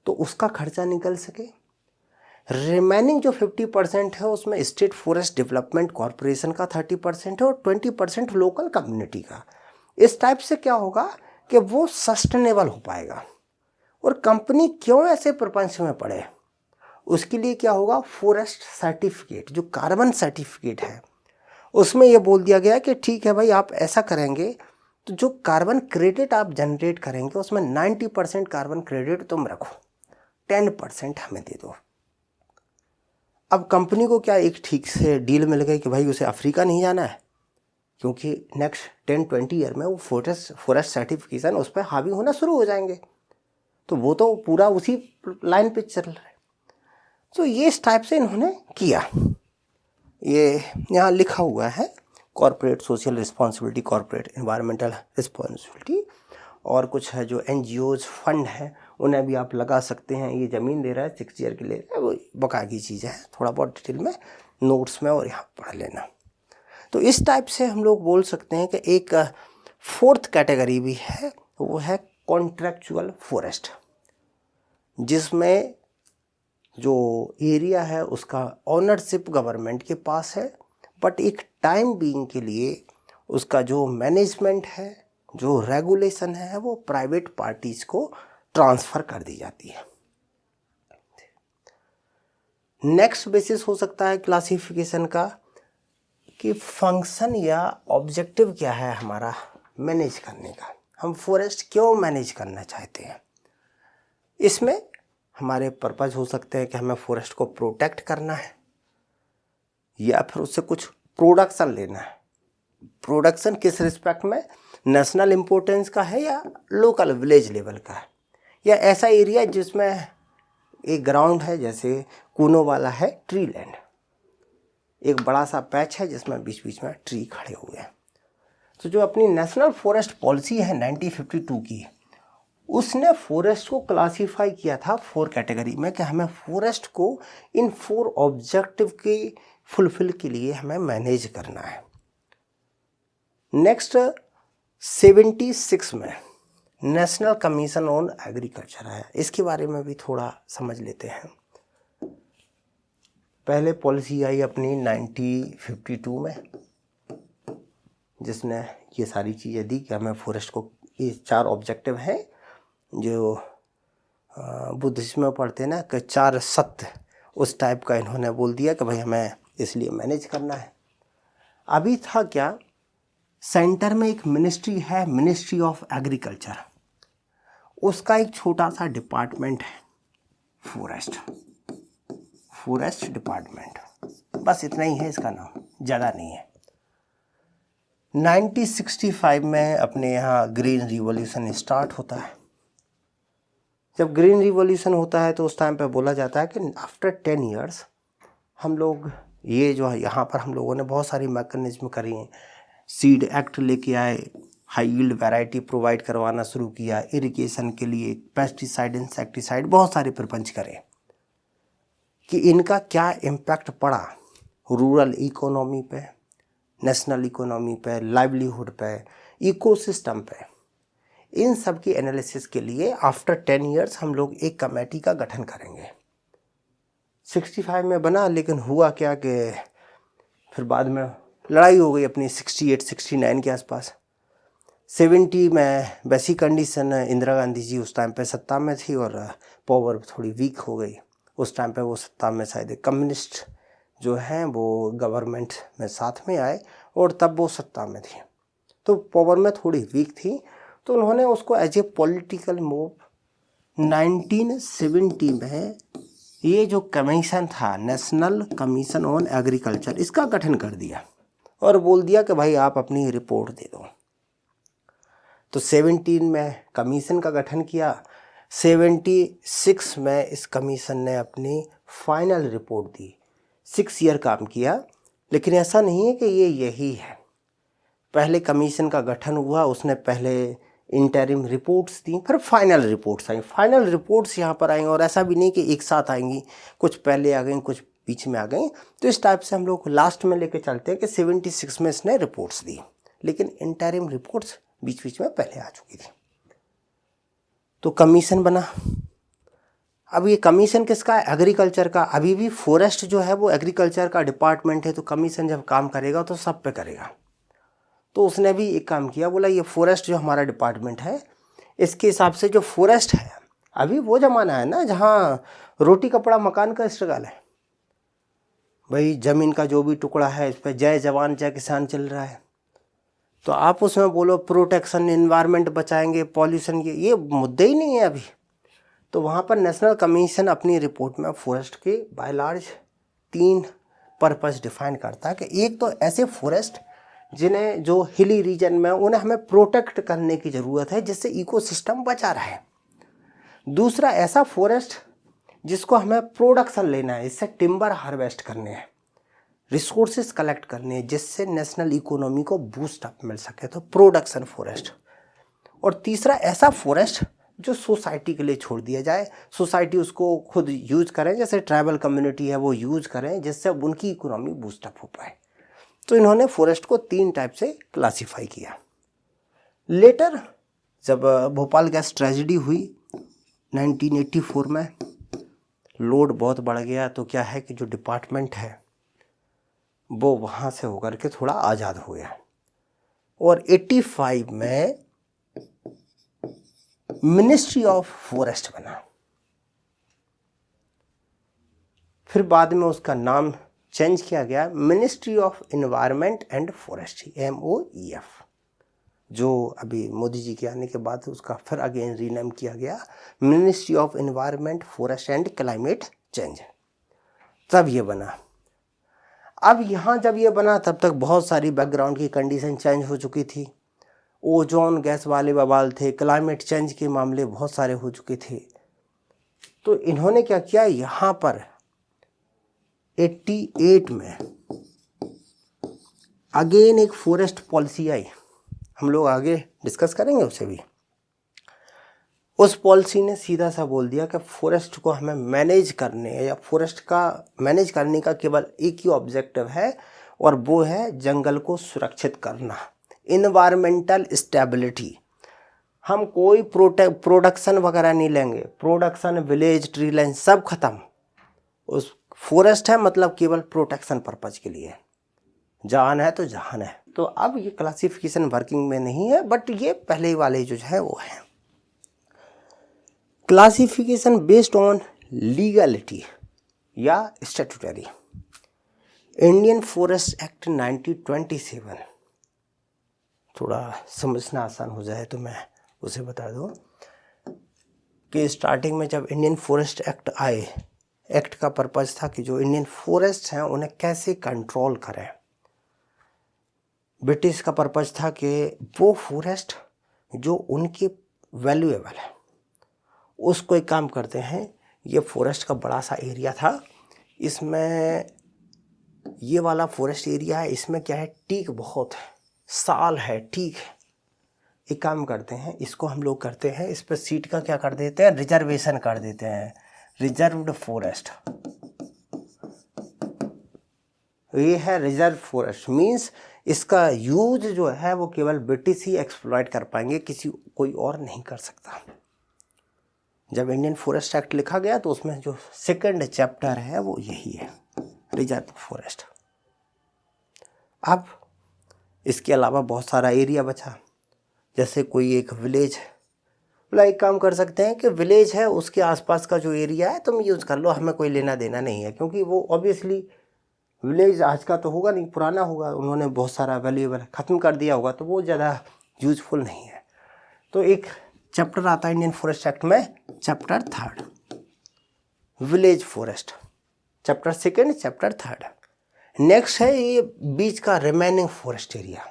Speaker 1: तो उसका खर्चा निकल सके। रिमेनिंग जो 50% है उसमें स्टेट फॉरेस्ट डेवलपमेंट कॉरपोरेशन का 30% है और 20% लोकल कम्युनिटी का। इस टाइप से क्या होगा कि वो सस्टेनेबल हो पाएगा। और कंपनी क्यों ऐसे प्रपंच में पड़े, उसके लिए क्या होगा, फॉरेस्ट सर्टिफिकेट, जो कार्बन सर्टिफिकेट है उसमें यह बोल दिया गया कि ठीक है भाई, आप ऐसा करेंगे तो जो कार्बन क्रेडिट आप जनरेट करेंगे उसमें 90% कार्बन क्रेडिट तुम रखो, 10% हमें दे दो। अब कंपनी को क्या एक ठीक से डील मिल गई कि भाई उसे अफ्रीका नहीं जाना है, क्योंकि नेक्स्ट 10-20 ईयर में वो फॉरेस्ट सर्टिफिकेशन उस पर हावी होना शुरू हो जाएंगे, तो वो तो पूरा उसी लाइन पे चल रहा है। तो ये इस टाइप से इन्होंने किया। ये यहाँ लिखा हुआ है corporate social responsibility, corporate environmental responsibility, और कुछ है जो NGOs फंड है उन्हें भी आप लगा सकते हैं। ये ज़मीन दे रहा है 6 ईयर के लिए, वो बकाया की चीज़ें हैं, थोड़ा बहुत डिटेल में नोट्स में और यहाँ पढ़ लेना। तो इस टाइप से हम लोग बोल सकते हैं कि एक फोर्थ कैटेगरी भी है, वो है कॉन्ट्रैक्चुअल फॉरेस्ट, जिसमें जो एरिया है उसका ओनरशिप गवर्नमेंट के पास है, बट एक टाइम बीइंग के लिए उसका जो मैनेजमेंट है, जो रेगुलेशन है, वो प्राइवेट पार्टीज को ट्रांसफ़र कर दी जाती है। नेक्स्ट बेसिस हो सकता है क्लासिफिकेशन का कि फंक्शन या ऑब्जेक्टिव क्या है हमारा मैनेज करने का, हम फॉरेस्ट क्यों मैनेज करना चाहते हैं। इसमें हमारे पर्पज़ हो सकते हैं कि हमें फॉरेस्ट को प्रोटेक्ट करना है या फिर उससे कुछ प्रोडक्शन लेना है। प्रोडक्शन किस रिस्पेक्ट में, नेशनल इम्पोर्टेंस का है या लोकल विलेज लेवल का है, या ऐसा एरिया जिसमें एक ग्राउंड है, जैसे कूनो वाला है ट्री लैंड, एक बड़ा सा पैच है जिसमें बीच बीच में ट्री खड़े हुए हैं। तो जो अपनी नेशनल फॉरेस्ट पॉलिसी है 1952 की, उसने फॉरेस्ट को क्लासीफाई किया था 4 कैटेगरी में कि हमें फॉरेस्ट को इन 4 ऑब्जेक्टिव के फुलफिल के लिए हमें मैनेज करना है। नेक्स्ट 76 में नेशनल कमीशन ऑन एग्रीकल्चर है, इसके बारे में भी थोड़ा समझ लेते हैं। पहले पॉलिसी आई अपनी 1952 में, जिसने ये सारी चीज़ें दी कि हमें फॉरेस्ट को, ये 4 ऑब्जेक्टिव हैं जो बुद्धिज्म में पढ़ते हैं ना कि 4 सत्य, उस टाइप का इन्होंने बोल दिया कि भाई हमें इसलिए मैनेज करना है। अभी था क्या, सेंटर में एक मिनिस्ट्री है, मिनिस्ट्री ऑफ एग्रीकल्चर, उसका एक छोटा सा डिपार्टमेंट है फॉरेस्ट डिपार्टमेंट, बस इतना ही है इसका नाम, ज़्यादा नहीं है। 1965 में अपने यहाँ ग्रीन रिवॉल्यूशन स्टार्ट होता है। जब ग्रीन रिवॉल्यूशन होता है तो उस टाइम पे बोला जाता है कि आफ्टर 10 ईयर्स हम लोग, ये जो है यहाँ पर हम लोगों ने बहुत सारी मैकेनिज्म करी हैं, सीड एक्ट लेके आए, हाई यील्ड वैरायटी प्रोवाइड करवाना शुरू किया, इरिगेशन के लिए पेस्टिसाइड इंसेक्टिसाइड, बहुत सारे प्रपंच करें कि इनका क्या इम्पैक्ट पड़ा रूरल इकोनॉमी पे, नेशनल इकोनॉमी पे, लाइवलीहुड पे, इकोसिस्टम पे। इन सब की एनालिसिस के लिए आफ्टर 10 ईयर्स हम लोग एक कमेटी का गठन करेंगे। 65 में बना, लेकिन हुआ क्या कि फिर बाद में लड़ाई हो गई अपनी 68-69 के आसपास। 70 में वैसी कंडीशन, इंदिरा गांधी जी उस टाइम पे सत्ता में थी और पावर थोड़ी वीक हो गई। उस टाइम पे वो सत्ता में शायद कम्युनिस्ट जो हैं वो गवर्नमेंट में साथ में आए और तब वो सत्ता में थी, तो पावर में थोड़ी वीक थी, तो उन्होंने उसको एज ए पॉलिटिकल मूव 1970 में ये जो कमीशन था, नेशनल कमीशन ऑन एग्रीकल्चर, इसका गठन कर दिया और बोल दिया कि भाई आप अपनी रिपोर्ट दे दो। तो 17 में कमीशन का गठन किया, 76 में इस कमीशन ने अपनी फाइनल रिपोर्ट दी। 6 ईयर काम किया, लेकिन ऐसा नहीं है कि ये यही है। पहले कमीशन का गठन हुआ, उसने पहले इंटरिम रिपोर्ट्स दी, फिर फाइनल रिपोर्ट्स आई। फाइनल रिपोर्ट्स यहाँ पर आई और ऐसा भी नहीं कि एक साथ आएंगी, कुछ पहले आ गई कुछ बीच में आ गई। तो इस टाइप से हम लोग लास्ट में लेके चलते हैं कि 76 में इसने रिपोर्ट्स दी, लेकिन इंटरिम रिपोर्ट्स बीच बीच में पहले आ चुकी थी। तो कमीशन बना। अब ये कमीशन किसका है? एग्रीकल्चर का। अभी भी फॉरेस्ट जो है वो एग्रीकल्चर का डिपार्टमेंट है, तो कमीशन जब काम करेगा तो सब पे करेगा। तो उसने भी एक काम किया, बोला ये फॉरेस्ट जो हमारा डिपार्टमेंट है, इसके हिसाब से जो फॉरेस्ट है, अभी वो ज़माना है ना जहाँ रोटी कपड़ा मकान का स्ट्रगल है भाई, ज़मीन का जो भी टुकड़ा है इस पर जय जवान जय किसान चल रहा है। तो आप उसमें बोलो प्रोटेक्शन, इन्वायरमेंट बचाएंगे, पॉल्यूशन, ये मुद्दे ही नहीं है अभी। तो वहाँ पर नेशनल कमीशन अपनी रिपोर्ट में फॉरेस्ट के बाय लार्ज 3 पर्पस डिफाइन करता है कि एक तो ऐसे फॉरेस्ट जिन्हें जो हिली रीजन में उन्हें हमें प्रोटेक्ट करने की ज़रूरत है जिससे इकोसिस्टम बचा रहे। दूसरा ऐसा फॉरेस्ट जिसको हमें प्रोडक्शन लेना है, इससे टिम्बर हार्वेस्ट करने हैं, रिसोर्सेज कलेक्ट करने हैं जिससे नेशनल इकोनॉमी को बूस्ट अप मिल सके, तो प्रोडक्शन फॉरेस्ट। और तीसरा ऐसा फॉरेस्ट जो सोसाइटी के लिए छोड़ दिया जाए, सोसाइटी उसको खुद यूज करें, जैसे ट्राइबल कम्युनिटी है वो यूज करें जिससे उनकी इकोनॉमी बूस्ट अप हो पाए। तो इन्होंने फॉरेस्ट को 3 टाइप से क्लासिफाई किया। लेटर जब भोपाल गैस ट्रेजेडी हुई 1984 में, लोड बहुत बढ़ गया, तो क्या है कि जो डिपार्टमेंट है वो वहाँ से होकर के थोड़ा आज़ाद हो गया और 85 में मिनिस्ट्री ऑफ फॉरेस्ट बना। फिर बाद में उसका नाम चेंज किया गया, ministry of environment and forestry, MOEF, जो अभी मोदी जी के आने के बाद उसका फिर अगेन रीनेम किया गया ministry of environment, forest and climate change. तब ये बना। अब यहाँ जब ये बना तब तक बहुत सारी बैकग्राउंड की कंडीशन चेंज हो चुकी थी, ओजोन गैस वाले बवाल थे, क्लाइमेट चेंज के मामले बहुत सारे हो चुके थे। तो इन्होंने क्या किया, यहाँ पर 88 में अगेन एक फॉरेस्ट पॉलिसी आई, हम लोग आगे डिस्कस करेंगे उसे भी। उस पॉलिसी ने सीधा सा बोल दिया कि फॉरेस्ट को हमें मैनेज करने या फॉरेस्ट का मैनेज करने का केवल एक ही ऑब्जेक्टिव है और वो है जंगल को सुरक्षित करना, इन्वायरमेंटल स्टेबिलिटी। हम कोई प्रोडक्शन वगैरह नहीं लेंगे, प्रोडक्शन, विलेज, ट्री लाइन सब खत्म। उस फॉरेस्ट है मतलब केवल प्रोटेक्शन पर्पज के लिए, जान है तो जहान है। तो अब ये क्लासिफिकेशन वर्किंग में नहीं है, बट ये पहले वाले जो है वो है क्लासिफिकेशन बेस्ड ऑन लीगलिटी या स्टैट्यूटरी। इंडियन फॉरेस्ट एक्ट 1927, थोड़ा समझना आसान हो जाए तो मैं उसे बता दूं कि स्टार्टिंग में जब इंडियन फॉरेस्ट एक्ट आए, एक्ट का पर्पज़ था कि जो इंडियन फॉरेस्ट हैं उन्हें कैसे कंट्रोल करें। ब्रिटिश का पर्पज़ था कि वो फॉरेस्ट जो उनके वैल्यूएबल है उसको एक काम करते हैं। ये फॉरेस्ट का बड़ा सा एरिया था, इसमें ये वाला फॉरेस्ट एरिया है, इसमें क्या है, टीक बहुत है, साल है, टीक है। एक काम करते हैं, इसको हम लोग करते हैं, इस पर सीट का क्या कर देते हैं, रिजर्वेशन कर देते हैं, रिजर्व्ड फॉरेस्ट। ये है रिजर्व फॉरेस्ट, मींस इसका यूज जो है वो केवल ब्रिटिश ही एक्सप्लॉइट कर पाएंगे, कोई और नहीं कर सकता। जब इंडियन फॉरेस्ट एक्ट लिखा गया तो उसमें जो सेकंड चैप्टर है वो यही है, रिजर्व फॉरेस्ट। अब इसके अलावा बहुत सारा एरिया बचा, जैसे कोई एक विलेज, एक काम कर सकते हैं कि विलेज है उसके आसपास का जो एरिया है तुम यूज़ कर लो, हमें कोई लेना देना नहीं है, क्योंकि वो ऑब्वियसली विलेज आज का तो होगा नहीं, पुराना होगा, उन्होंने बहुत सारा वैल्यूएबल ख़त्म कर दिया होगा, तो वो ज़्यादा यूजफुल नहीं है। तो एक चैप्टर आता है इंडियन फॉरेस्ट एक्ट में, chapter 3 village forest, chapter 2, chapter 3। Next है ये बीच का रिमेनिंग फॉरेस्ट एरिया।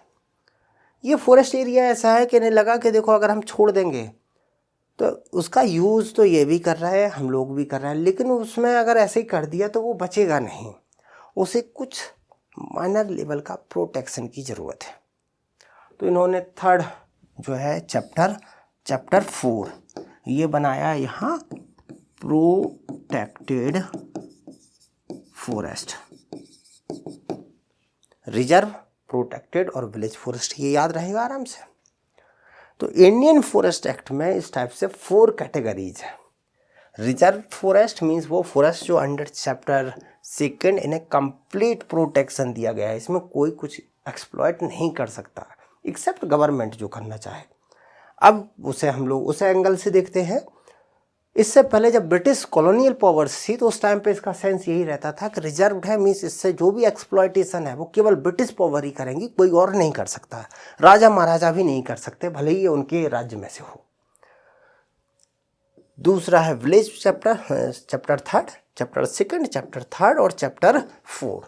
Speaker 1: ये फॉरेस्ट एरिया ऐसा है कि नहीं लगा कि देखो अगर हम छोड़ देंगे तो उसका यूज़ तो ये भी कर रहा है, हम लोग भी कर रहे हैं, लेकिन उसमें अगर ऐसे ही कर दिया तो वो बचेगा नहीं, उसे कुछ माइनर लेवल का प्रोटेक्शन की ज़रूरत है। तो इन्होंने 3rd जो है चैप्टर 4, ये बनाया यहाँ प्रोटेक्टेड फॉरेस्ट, रिजर्व, प्रोटेक्टेड और विलेज फॉरेस्ट, ये याद रहेगा आराम से। तो इंडियन फॉरेस्ट एक्ट में इस टाइप से 4 कैटेगरीज है। रिजर्व फॉरेस्ट मीन्स वो फॉरेस्ट जो अंडर चैप्टर 2 इन्हें कंप्लीट प्रोटेक्शन दिया गया है, इसमें कोई कुछ एक्सप्लॉइट नहीं कर सकता एक्सेप्ट गवर्नमेंट जो करना चाहे। अब उसे हम लोग उस एंगल से देखते हैं। इससे पहले जब ब्रिटिश कॉलोनियल पावर्स थी तो उस टाइम पे इसका सेंस यही रहता था कि रिजर्व्ड है मीन्स इससे जो भी एक्सप्लॉइटेशन है वो केवल ब्रिटिश पावर ही करेंगी, कोई और नहीं कर सकता, राजा महाराजा भी नहीं कर सकते भले ही ये उनके राज्य में से हो। दूसरा है विलेज चैप्टर 3, चैप्टर 2, चैप्टर 3 और chapter 4,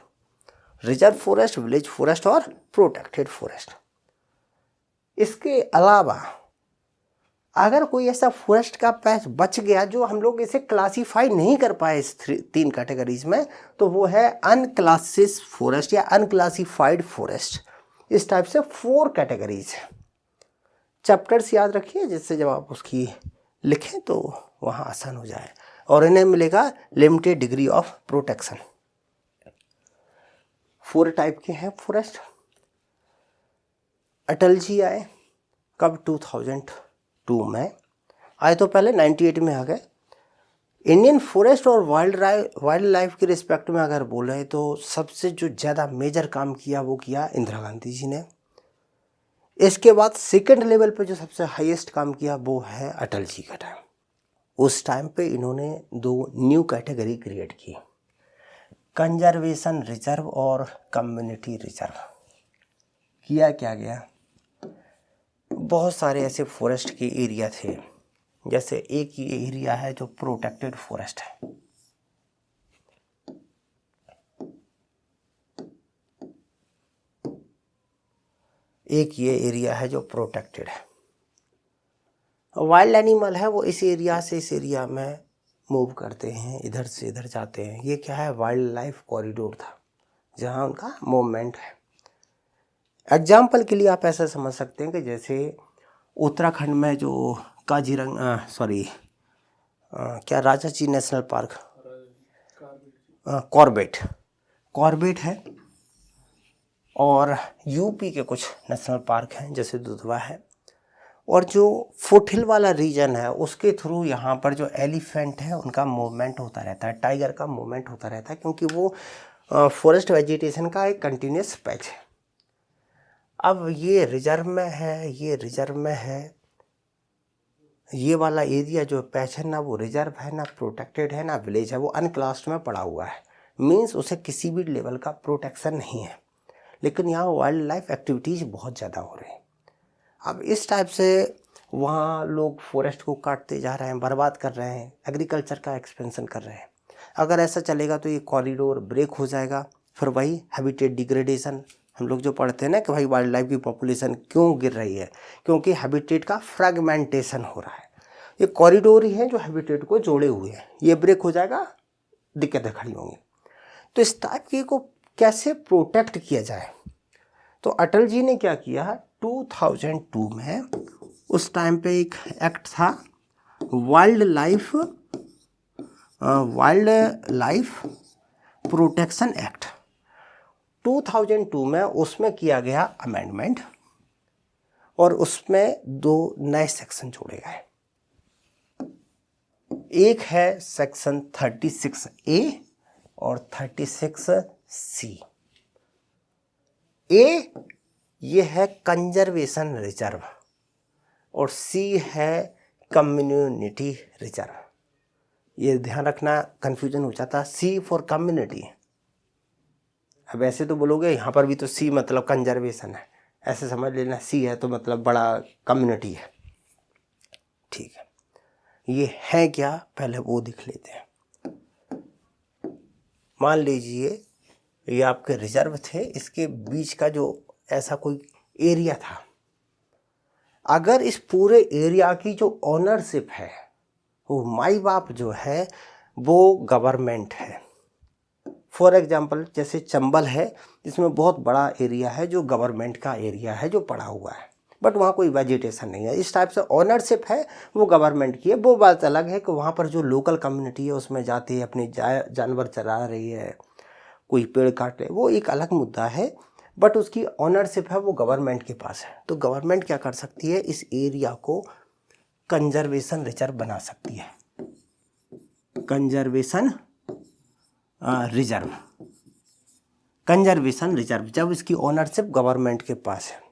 Speaker 1: reserve forest, village forest और प्रोटेक्टेड फॉरेस्ट। इसके अलावा अगर कोई ऐसा फॉरेस्ट का पैच बच गया जो हम लोग इसे क्लासीफाई नहीं कर पाए इस 3 कैटेगरीज में, तो वो है अनक्लासिस फॉरेस्ट या अनक्लासिफाइड फॉरेस्ट। इस टाइप से 4 कैटेगरीज है। चैप्टर्स याद रखिए जिससे जब आप उसकी लिखें तो वहाँ आसान हो जाए, और इन्हें मिलेगा limited degree of protection. 4 type के हैं फॉरेस्ट। अटल जी आए कब? 2002 में आए, तो पहले 98 में आ गए। इंडियन फॉरेस्ट और वाइल्ड लाइफ के रिस्पेक्ट में अगर बोले तो सबसे जो ज़्यादा मेजर काम किया वो किया इंदिरा गांधी जी ने। इसके बाद सेकंड लेवल पे जो सबसे हाईएस्ट काम किया वो है अटल जी का टाइम। उस टाइम पे इन्होंने 2 न्यू कैटेगरी क्रिएट की, कंजर्वेशन रिजर्व और कम्युनिटी रिजर्व। किया क्या गया, बहुत सारे ऐसे फॉरेस्ट के एरिया थे, जैसे एक ये एरिया है जो प्रोटेक्टेड फॉरेस्ट है, एक ये एरिया है जो प्रोटेक्टेड है। वाइल्ड एनिमल है वो इस एरिया से इस एरिया में मूव करते हैं, इधर से इधर जाते हैं। ये क्या है? वाइल्ड लाइफ कॉरिडोर था जहाँ उनका मूवमेंट है। एग्जाम्पल के लिए आप ऐसा समझ सकते हैं कि जैसे उत्तराखंड में जो काजीरंगा क्या राजाजी नेशनल पार्क, कॉर्बेट है, और यूपी के कुछ नेशनल पार्क हैं जैसे दुधवा है, और जो फुटहिल वाला रीजन है उसके थ्रू यहाँ पर जो एलिफेंट है उनका मूवमेंट होता रहता है, टाइगर का मूवमेंट होता रहता है, क्योंकि वो फॉरेस्ट वेजिटेशन का एक कंटिन्यूस पैच है। अब ये रिजर्व में है, ये रिजर्व में है, ये वाला एरिया जो पैच है ना वो रिजर्व है, ना प्रोटेक्टेड है, ना विलेज है, वो अनक्लास्ड में पड़ा हुआ है। मीन्स उसे किसी भी लेवल का प्रोटेक्शन नहीं है, लेकिन यहाँ वाइल्ड लाइफ एक्टिविटीज़ बहुत ज़्यादा हो रही हैं। अब इस टाइप से वहाँ लोग फॉरेस्ट को काटते जा रहे हैं, बर्बाद कर रहे हैं, एग्रीकल्चर का एक्सपेंशन कर रहे हैं। अगर ऐसा चलेगा तो ये कॉरिडोर ब्रेक हो जाएगा, फिर वही हैबिटेट डिग्रेडेशन हम लोग जो पढ़ते हैं ना कि भाई वाइल्ड लाइफ की पॉपुलेशन क्यों गिर रही है, क्योंकि हैबिटेट का फ्रैगमेंटेशन हो रहा है। ये कॉरिडोर ही है जो हैबिटेट को जोड़े हुए हैं, ये ब्रेक हो जाएगा, दिक्कतें खड़ी होंगी। तो इस टाइप की को कैसे प्रोटेक्ट किया जाए, तो अटल जी ने क्या किया, 2002 में उस टाइम पे एक एक्ट था वाइल्ड लाइफ प्रोटेक्शन एक्ट 2002 में। उसमें किया गया अमेंडमेंट और उसमें 2 नए सेक्शन जोड़े गए। एक है सेक्शन 36A और 36C। ए ये है कंजर्वेशन रिजर्व और सी है कम्युनिटी रिजर्व। ये ध्यान रखना, कंफ्यूजन हो जाता, सी फॉर कम्युनिटी। अब ऐसे तो बोलोगे यहाँ पर भी तो सी मतलब कंजर्वेशन है, ऐसे समझ लेना सी है तो मतलब बड़ा कम्युनिटी है, ठीक है। ये है क्या, पहले वो देख लेते हैं। मान लीजिए ये आपके रिजर्व थे, इसके बीच का जो ऐसा कोई एरिया था, अगर इस पूरे एरिया की जो ओनरशिप है वो माई बाप जो है वो गवर्नमेंट है। फॉर एग्जांपल जैसे चंबल है, इसमें बहुत बड़ा एरिया है जो गवर्नमेंट का एरिया है जो पड़ा हुआ है, बट वहाँ कोई वेजिटेशन नहीं है। इस टाइप से ओनरशिप है वो गवर्नमेंट की है। वो बात अलग है कि वहाँ पर जो लोकल कम्युनिटी है उसमें जाती है, अपनी जानवर चरा रही है, कोई पेड़ काट रहे, वो एक अलग मुद्दा है, बट उसकी ओनरशिप है वो गवर्नमेंट के पास है। तो गवर्नमेंट क्या कर सकती है, इस एरिया को कंजर्वेशन रिजर्व बना सकती है, कंजर्वेशन रिजर्व, कंजर्वेशन रिजर्व, जब इसकी ओनरशिप गवर्नमेंट के पास है।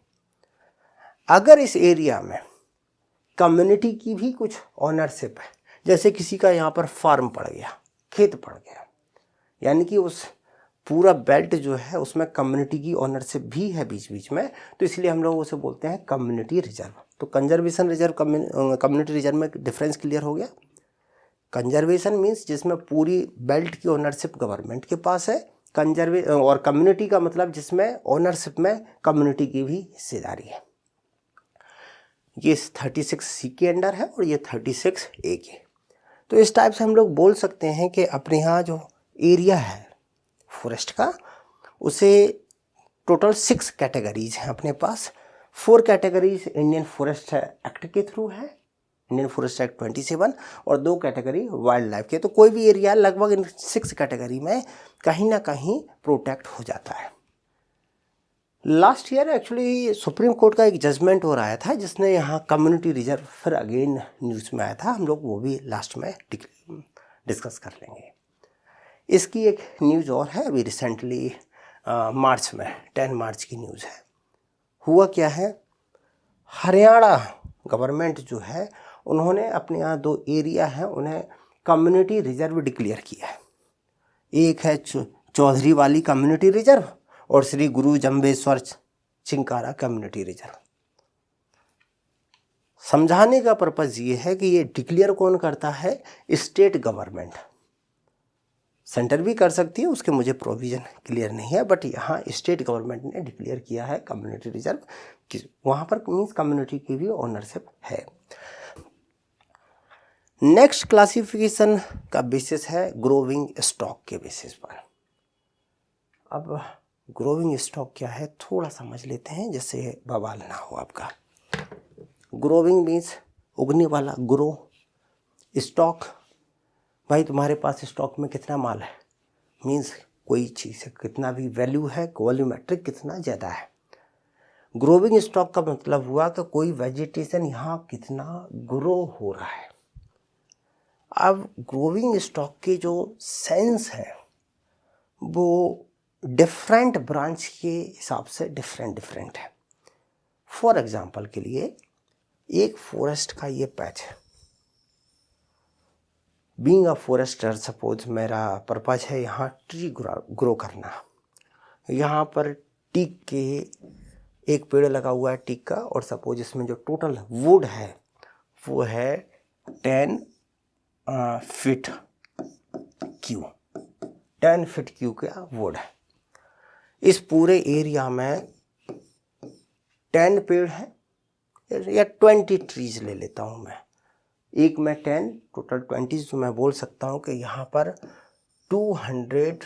Speaker 1: अगर इस एरिया में कम्युनिटी की भी कुछ ओनरशिप है, जैसे किसी का यहाँ पर फार्म पड़ गया, खेत पड़ गया, यानी कि उस पूरा बेल्ट जो है उसमें कम्युनिटी की ओनरशिप भी है बीच बीच में, तो इसलिए हम लोग उसे बोलते हैं कम्युनिटी रिजर्व। तो कंजर्वेशन रिजर्व कम्युनिटी रिजर्व में डिफरेंस क्लियर हो गया। कंजर्वेशन मीन्स जिसमें पूरी बेल्ट की ओनरशिप गवर्नमेंट के पास है, और कम्युनिटी का मतलब जिसमें ओनरशिप में कम्युनिटी की भी हिस्सेदारी है। ये 36C के अंडर है और ये 36A के। तो इस टाइप से हम लोग बोल सकते हैं कि अपने यहाँ जो एरिया है फॉरेस्ट का, उसे टोटल 6 कैटेगरीज हैं अपने पास। 4 कैटेगरीज इंडियन फॉरेस्ट एक्ट के थ्रू है, इंडियन फॉरेस्ट एक्ट 27, और 2 कैटेगरी वाइल्ड लाइफ के। तो कोई भी एरिया लगभग इन 6 कैटेगरी में कहीं ना कहीं प्रोटेक्ट हो जाता है। Last year actually supreme court का एक जजमेंट और आया था जिसने यहाँ कम्युनिटी रिजर्व फिर अगेन न्यूज़ में आया था, हम लोग वो भी लास्ट में डिस्कस कर लेंगे। इसकी एक न्यूज़ और है, अभी रिसेंटली मार्च में 10 मार्च की न्यूज़ है। हुआ क्या है, हरियाणा गवर्नमेंट जो है उन्होंने अपने यहाँ 2 एरिया हैं उन्हें कम्युनिटी रिजर्व डिक्लेयर किया है। एक है चौधरी वाली कम्युनिटी रिजर्व और श्री गुरु जम्बेश्वर चिंकारा कम्युनिटी रिजर्व। समझाने का पर्पज़ ये है कि ये डिक्लेयर कौन करता है, स्टेट गवर्नमेंट। सेंटर भी कर सकती है, उसके मुझे प्रोविज़न क्लियर नहीं है, बट यहाँ स्टेट गवर्नमेंट ने डिक्लेयर किया है कम्युनिटी रिजर्व कि वहाँ पर मीन्स कम्युनिटी की भी ओनरशिप है। नेक्स्ट क्लासिफिकेशन का बेसिस है ग्रोविंग स्टॉक के बेसिस पर। अब ग्रोविंग स्टॉक क्या है थोड़ा समझ लेते हैं, जिससे बवाल ना हो आपका। ग्रोविंग मीन्स उगने वाला, ग्रो, स्टॉक भाई तुम्हारे पास स्टॉक में कितना माल है, मीन्स कोई चीज़ है कितना भी वैल्यू है, वॉल्यूमेट्रिक कितना ज़्यादा है। ग्रोविंग स्टॉक का मतलब हुआ कि कोई वेजिटेशन यहाँ कितना ग्रो हो रहा है। अब ग्रोविंग स्टॉक की जो सेंस है वो डिफरेंट ब्रांच के हिसाब से डिफरेंट है। फॉर एग्जांपल के लिए एक फॉरेस्ट का ये पैच है, बीइंग अ फॉरेस्टर सपोज मेरा पर्पज है यहाँ ट्री ग्रो करना। यहाँ पर टीक के एक पेड़ लगा हुआ है टीक का, और सपोज इसमें जो टोटल वुड है वो है 10 फीट क्यू, 10 फीट क्यू का वुड है। इस पूरे एरिया में 10 पेड़ है या 20 ट्रीज ले लेता हूँ मैं, एक में 10 टोटल 20, तो मैं बोल सकता हूँ कि यहाँ पर 200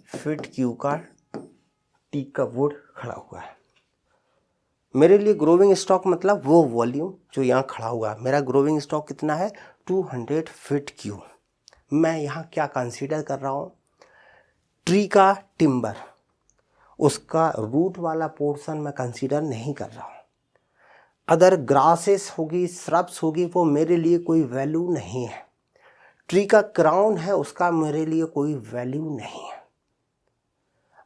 Speaker 1: फीट क्यू का टीक का वुड खड़ा हुआ है। मेरे लिए ग्रोविंग स्टॉक मतलब वो वॉल्यूम जो यहाँ खड़ा हुआ है। मेरा ग्रोविंग स्टॉक कितना है 200 फीट क्यू। मैं यहाँ क्या कंसीडर कर रहा हूँ, ट्री का टिम्बर, उसका रूट वाला पोर्शन मैं कंसीडर नहीं कर रहा हूँ। अदर ग्रासेस होगी, श्रब्स होगी, वो मेरे लिए कोई वैल्यू नहीं है। ट्री का क्राउन है उसका मेरे लिए कोई वैल्यू नहीं है।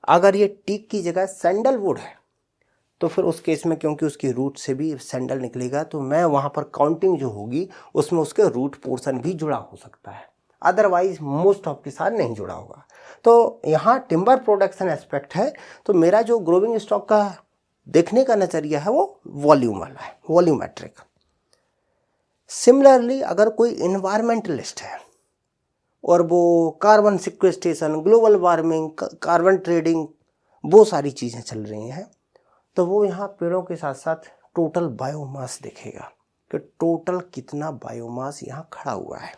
Speaker 1: अगर ये टीक की जगह सैंडलवुड है तो फिर उस केस में क्योंकि उसकी रूट से भी सैंडल निकलेगा तो मैं वहाँ पर काउंटिंग जो होगी उसमें उसके रूट पोर्शन भी जुड़ा हो सकता है, अदरवाइज मोस्ट ऑफ के साथ नहीं जुड़ा होगा। तो यहाँ टिम्बर प्रोडक्शन एस्पेक्ट है, तो मेरा जो ग्रोविंग स्टॉक का देखने का नज़रिया है वो वॉल्यूम वाला है, वॉल्यूमेट्रिक। सिमिलरली अगर कोई इन्वायरमेंटलिस्ट है और वो carbon sequestration, global warming, carbon trading, वो सारी चीज़ें चल रही हैं, तो वो यहाँ पेड़ों के साथ साथ टोटल बायोमास देखेगा कि टोटल कितना बायोमास यहाँ खड़ा हुआ है।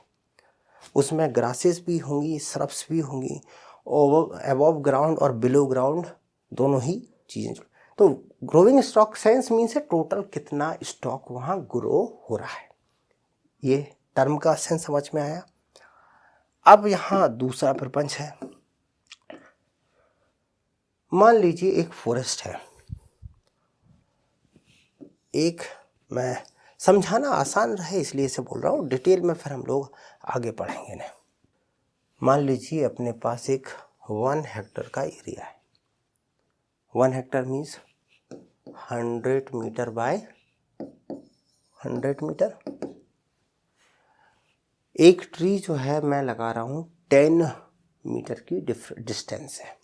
Speaker 1: उसमें ग्रासेस भी होंगी, श्रब्स भी होंगी, और अबव ग्राउंड और बिलो ग्राउंड दोनों ही चीज़ें। तो ग्रोइंग स्टॉक सेंस मीन्स है टोटल कितना स्टॉक वहाँ ग्रो हो रहा है। ये टर्म का सेंस समझ में आया। अब यहाँ दूसरा प्रपंच है। मान लीजिए एक फॉरेस्ट है, एक, मैं समझाना आसान रहे इसलिए इसे बोल रहा हूँ, डिटेल में फिर हम लोग आगे पढ़ेंगे ना। मान लीजिए अपने पास एक 1 हेक्टर का एरिया है। 1 hectare means 100 metre by 100 metre. एक ट्री जो है मैं लगा रहा हूँ 10 मीटर की डिस्टेंस है।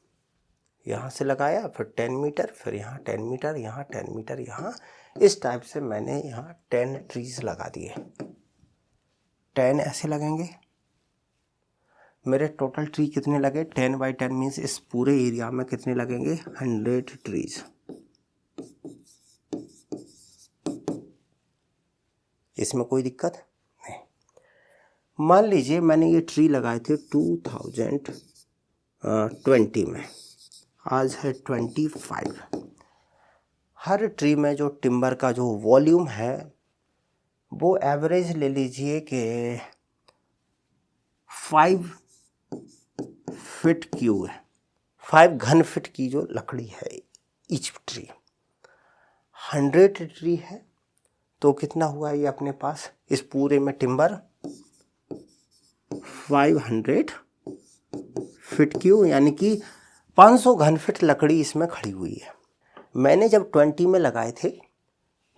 Speaker 1: यहाँ से लगाया, फिर 10 मीटर, फिर यहाँ 10 मीटर, यहाँ 10 मीटर, यहाँ इस टाइप से मैंने यहाँ 10 ट्रीज लगा दिए। 10 ऐसे लगेंगे। मेरे टोटल ट्री कितने लगे? 10 बाई 10 मीन्स इस पूरे एरिया में कितने लगेंगे? 100 ट्रीज। इसमें कोई दिक्कत नहीं। मान लीजिए मैंने ये ट्री लगाए थे 2020 में, आज है 25। हर ट्री में जो टिम्बर का जो वॉल्यूम है वो एवरेज ले लीजिए कि 5 फीट क्यूब है, 5 घन फीट की जो लकड़ी है ईच ट्री। 100 ट्री है तो कितना हुआ ये अपने पास? इस पूरे में टिम्बर 500 फीट क्यूब, यानी कि 500 घन फीट लकड़ी इसमें खड़ी हुई है। मैंने जब 20 में लगाए थे,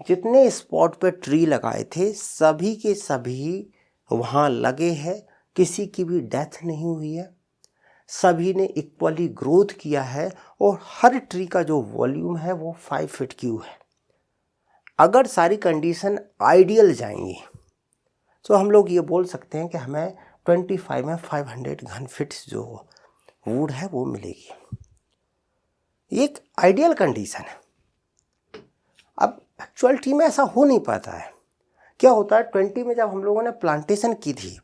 Speaker 1: जितने स्पॉट पे ट्री लगाए थे सभी के सभी वहाँ लगे हैं, किसी की भी डेथ नहीं हुई है, सभी ने इक्वली ग्रोथ किया है और हर ट्री का जो वॉल्यूम है वो 5 फीट क्यूब है। अगर सारी कंडीशन आइडियल जाएंगी तो हम लोग ये बोल सकते हैं कि हमें 25 में 500 घन फीट जो वुड है वो मिलेगी। ये एक आइडियल कंडीशन है। अब एक्चुअलिटी में ऐसा हो नहीं पाता है। क्या होता है, 20 में जब हम लोगों ने प्लांटेशन की थी,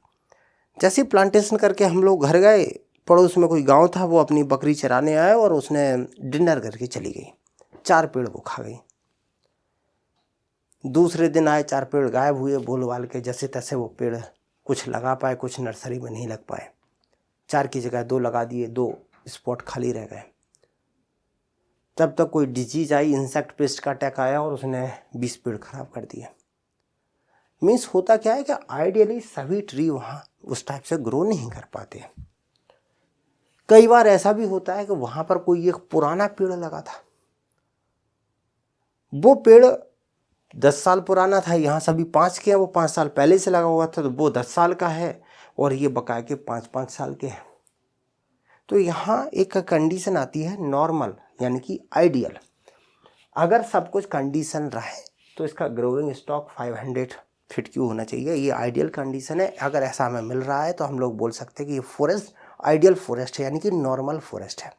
Speaker 1: जैसे प्लांटेशन करके हम लोग घर गए, पड़ोस में कोई गांव था, वो अपनी बकरी चराने आया और उसने डिनर करके चली गई, 4 पेड़ वो खा गई। दूसरे दिन आए, 4 पेड़ गायब हुए, बोल बाल के जैसे तैसे वो पेड़ कुछ लगा पाए, कुछ नर्सरी में नहीं लग पाए। 4 की जगह 2 लगा दिए, 2 स्पॉट खाली रह गए। तब तक कोई डिजीज आई, इंसेक्ट पेस्ट का अटैक आया और उसने 20 पेड़ खराब कर दिए। मीन्स होता क्या है कि आइडियली सभी ट्री वहाँ उस टाइप से ग्रो नहीं कर पाते। कई बार ऐसा भी होता है कि वहाँ पर कोई एक पुराना पेड़ लगा था, वो पेड़ 10 साल पुराना था, यहाँ सभी 5 के हैं, वो 5 साल पहले से लगा हुआ था, तो वो 10 साल का है और ये बकाया के 5-5 साल के हैं। तो यहाँ एक कंडीशन आती है नॉर्मल, यानी कि आइडियल। अगर सब कुछ कंडीशन रहे तो इसका ग्रोइंग स्टॉक 500 फीट क्यूब होना चाहिए। ये आइडियल कंडीशन है। अगर ऐसा हमें मिल रहा है तो हम लोग बोल सकते हैं कि ये फॉरेस्ट आइडियल फॉरेस्ट है, यानी कि नॉर्मल फॉरेस्ट है।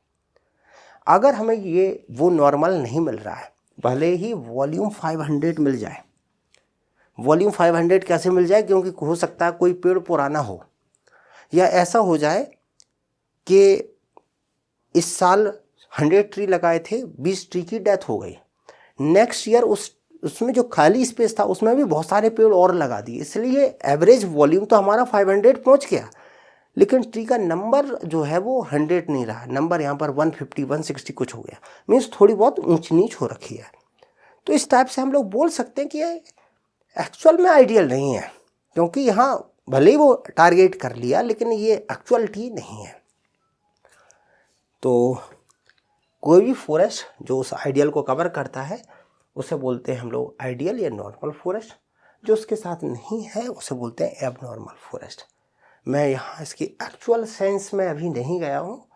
Speaker 1: अगर हमें ये वो नॉर्मल नहीं मिल रहा है, भले ही वॉल्यूम 500 मिल जाए, वॉल्यूम 500 कैसे मिल जाए? क्योंकि हो सकता है कोई पेड़ पुराना हो, या ऐसा हो जाए कि इस साल 100 ट्री लगाए थे, 20 ट्री की डेथ हो गई, नेक्स्ट ईयर उसमें जो खाली स्पेस था उसमें भी बहुत सारे पेड़ और लगा दिए, इसलिए एवरेज वॉल्यूम तो हमारा 500 पहुंच गया, लेकिन ट्री का नंबर जो है वो 100 नहीं रहा, नंबर यहाँ पर 150 160 कुछ हो गया। मीन्स थोड़ी बहुत ऊंच नीच हो रखी है। तो इस टाइप से हम लोग बोल सकते हैं कि ये एक्चुअल में आइडियल नहीं है, क्योंकि यहाँ भले ही वो टारगेट कर लिया लेकिन ये एक्चुअलिटी नहीं है। तो कोई भी फॉरेस्ट जो उस आइडियल को कवर करता है उसे बोलते हैं हम लोग आइडियल या नॉर्मल फॉरेस्ट। जो उसके साथ नहीं है उसे बोलते हैं एबनॉर्मल फॉरेस्ट। मैं यहाँ इसकी एक्चुअल सेंस में अभी नहीं गया हूँ,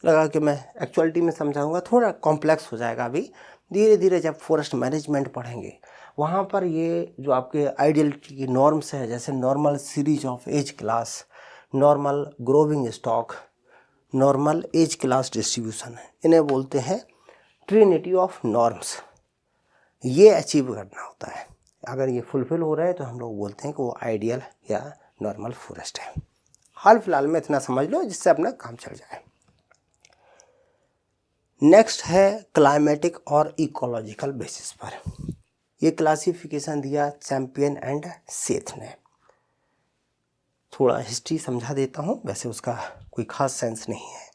Speaker 1: लगा कि मैं एक्चुअलिटी में समझाऊंगा, थोड़ा कॉम्प्लेक्स हो जाएगा। अभी धीरे धीरे जब फॉरेस्ट मैनेजमेंट पढ़ेंगे वहाँ पर ये जो आपके आइडियलिटी की नॉर्म्स है, जैसे normal series of age class, normal growing stock, normal age class distribution, इन्हें बोलते हैं ट्रिनिटी ऑफ नॉर्म्स। ये अचीव करना होता है। अगर ये फुलफिल हो रहा है तो हम लोग बोलते हैं कि वो आइडियल या नॉर्मल फॉरेस्ट है। हाल फिलहाल में इतना समझ लो जिससे अपना काम चल जाए। नेक्स्ट है क्लाइमेटिक और इकोलॉजिकल बेसिस पर। ये क्लासिफिकेशन दिया चैंपियन एंड सेथ ने। थोड़ा हिस्ट्री समझा देता हूँ, वैसे उसका कोई खास सेंस नहीं है।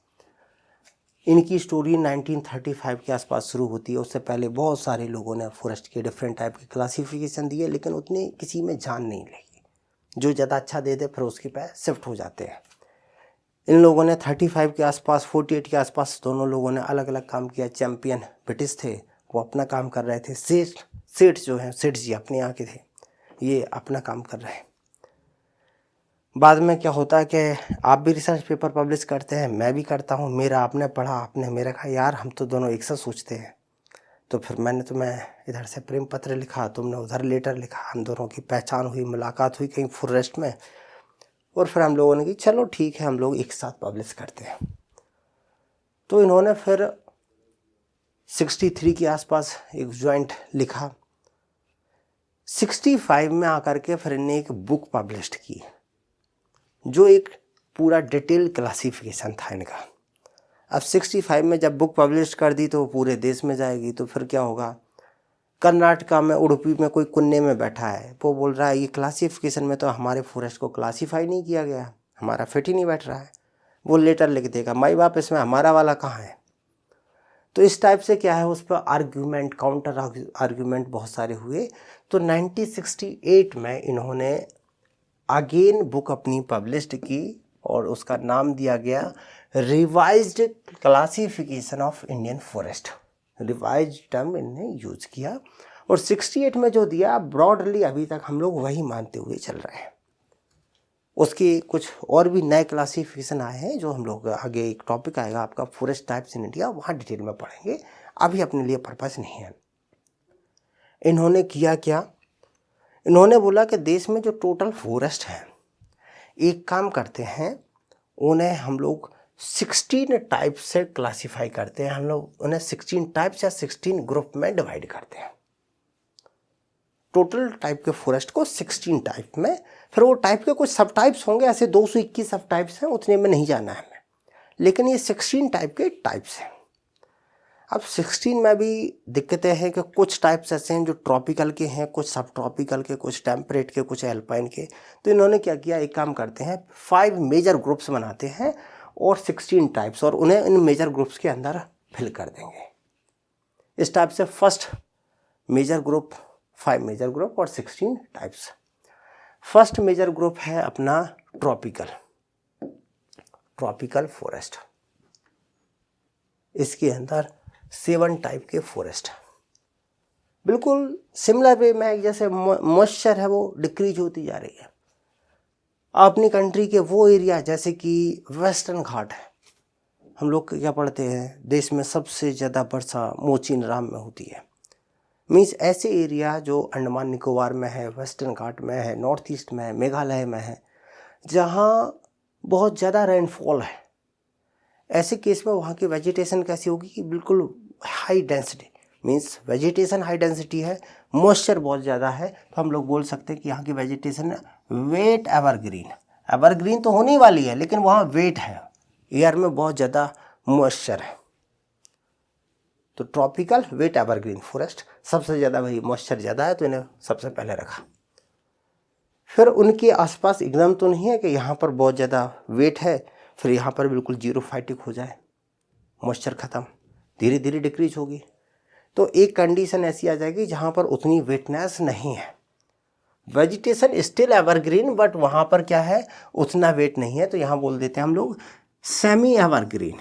Speaker 1: इनकी स्टोरी 1935 के आसपास शुरू होती है। उससे पहले बहुत सारे लोगों ने फॉरेस्ट के डिफरेंट टाइप के क्लासिफिकेशन दिए, लेकिन उतनी किसी में जान नहीं लगी। जो ज़्यादा अच्छा दे दे फिर उसके पे शिफ्ट हो जाते हैं। इन लोगों ने 35 के आसपास 48 के आसपास दोनों लोगों ने अलग अलग काम किया। चैंपियन ब्रिटिश थे, वो अपना काम कर रहे थे। सेठ जो हैं, सेठ जी अपने यहाँ के थे, ये अपना काम कर रहे हैं। बाद में क्या होता है कि आप भी रिसर्च पेपर पब्लिश करते हैं, मैं भी करता हूँ। मेरा आपने पढ़ा, आपने मेरा कहा यार हम तो दोनों एक साथ सोचते हैं। तो फिर मैंने तुम्हें इधर से प्रेम पत्र लिखा, तुमने उधर लेटर लिखा, हम दोनों की पहचान हुई, मुलाकात हुई कहीं फॉरेस्ट में, और फिर हम लोगों ने कहा चलो ठीक है हम लोग एक साथ पब्लिश करते हैं। तो इन्होंने फिर 63 के आसपास एक जॉइंट लिखा। 65 में आकर के फिर इन्हें एक बुक पब्लिश की, जो एक पूरा डिटेल क्लासिफिकेशन था इनका। अब 65 में जब बुक पब्लिश कर दी तो वो पूरे देश में जाएगी, तो फिर क्या होगा, कर्नाटका में उडुपी में कोई कुन्ने में बैठा है, वो बोल रहा है ये क्लासिफिकेशन में तो हमारे फॉरेस्ट को क्लासीफाई नहीं किया गया, हमारा फिट ही नहीं बैठ रहा है। वो लेटर लिख देगा, माई बाप इसमें हमारा वाला कहाँ है। तो इस टाइप से क्या है, उस पर आर्ग्यूमेंट, काउंटर आर्ग्यूमेंट बहुत सारे हुए। तो 1968 में इन्होंने अगेन बुक अपनी पब्लिश्ड की और उसका नाम दिया गया revised classification of Indian forest. Revised term इन्हें यूज किया, और 68 में जो दिया ब्रॉडली अभी तक हम लोग वही मानते हुए चल रहे हैं। उसके कुछ और भी नए क्लासिफिकेशन आए हैं जो हम लोग आगे एक टॉपिक आएगा आपका फॉरेस्ट टाइप्स इन इंडिया, वहाँ डिटेल में पढ़ेंगे, अभी अपने लिए पर्पस नहीं है। इन्होंने किया क्या, इन्होंने बोला कि देश में जो टोटल फॉरेस्ट है, एक काम करते हैं, उन्हें हम लोग 16 टाइप से क्लासिफाई करते हैं। हम लोग उन्हें 16 टाइप्स या 16 ग्रुप में डिवाइड करते हैं। टोटल टाइप के फॉरेस्ट को 16 टाइप में, फिर वो टाइप के कुछ सब टाइप्स होंगे, ऐसे 221 सब टाइप्स हैं, उतने में नहीं जाना है हमें, लेकिन ये 16 टाइप के टाइप्स हैं। अब 16 में भी दिक्कतें हैं कि कुछ टाइप्स ऐसे हैं जो ट्रॉपिकल के हैं, कुछ सब ट्रॉपिकल के, कुछ टेम्परेट के, कुछ एल्पाइन के। तो इन्होंने क्या किया, एक काम करते हैं, 5 मेजर ग्रुप्स बनाते हैं और 16 टाइप्स, और उन्हें इन मेजर ग्रुप्स के अंदर फिल कर देंगे। इस टाइप से first major group, 5 major group और 16 टाइप्स। फर्स्ट मेजर ग्रुप है अपना ट्रॉपिकल फॉरेस्ट। इसके अंदर 7 टाइप के फॉरेस्ट, बिल्कुल सिमिलर वे में जैसे मॉइस्चर है वो डिक्रीज होती जा रही है। अपनी कंट्री के वो एरिया जैसे कि वेस्टर्न घाट है, हम लोग क्या पढ़ते हैं, देश में सबसे ज़्यादा वर्षा मोचीनराम में होती है। मीन्स ऐसे एरिया जो अंडमान निकोबार में है, वेस्टर्न घाट में है, नॉर्थ ईस्ट में है, मेघालय में है, जहाँ बहुत ज़्यादा रेनफॉल है। ऐसे केस में वहाँ की वेजिटेशन कैसी होगी कि बिल्कुल high density, means vegetation high density है, मॉइस्चर बहुत ज़्यादा है, तो हम लोग बोल सकते हैं कि यहाँ की वेजिटेशन वेट एवरग्रीन। एवरग्रीन तो होने वाली है, लेकिन वहाँ वेट है, एयर में बहुत ज़्यादा मॉइस्चर है। तो ट्रॉपिकल वेट एवरग्रीन फॉरेस्ट सबसे ज़्यादा, वही मॉइस्चर ज़्यादा है तो इन्हें सबसे पहले रखा। फिर उनके आसपास एकदम तो नहीं है कि यहाँ पर बहुत ज़्यादा वेट है फिर यहाँ पर बिल्कुल जीरो फाइटिक हो जाए, मॉइस्चर ख़त्म, धीरे धीरे डिक्रीज होगी। तो एक कंडीशन ऐसी आ जाएगी जहाँ पर उतनी वेटनेस नहीं है, वेजिटेशन स्टिल एवरग्रीन बट वहाँ पर क्या है, उतना वेट नहीं है, तो यहाँ बोल देते हैं हम लोग सेमी एवरग्रीन।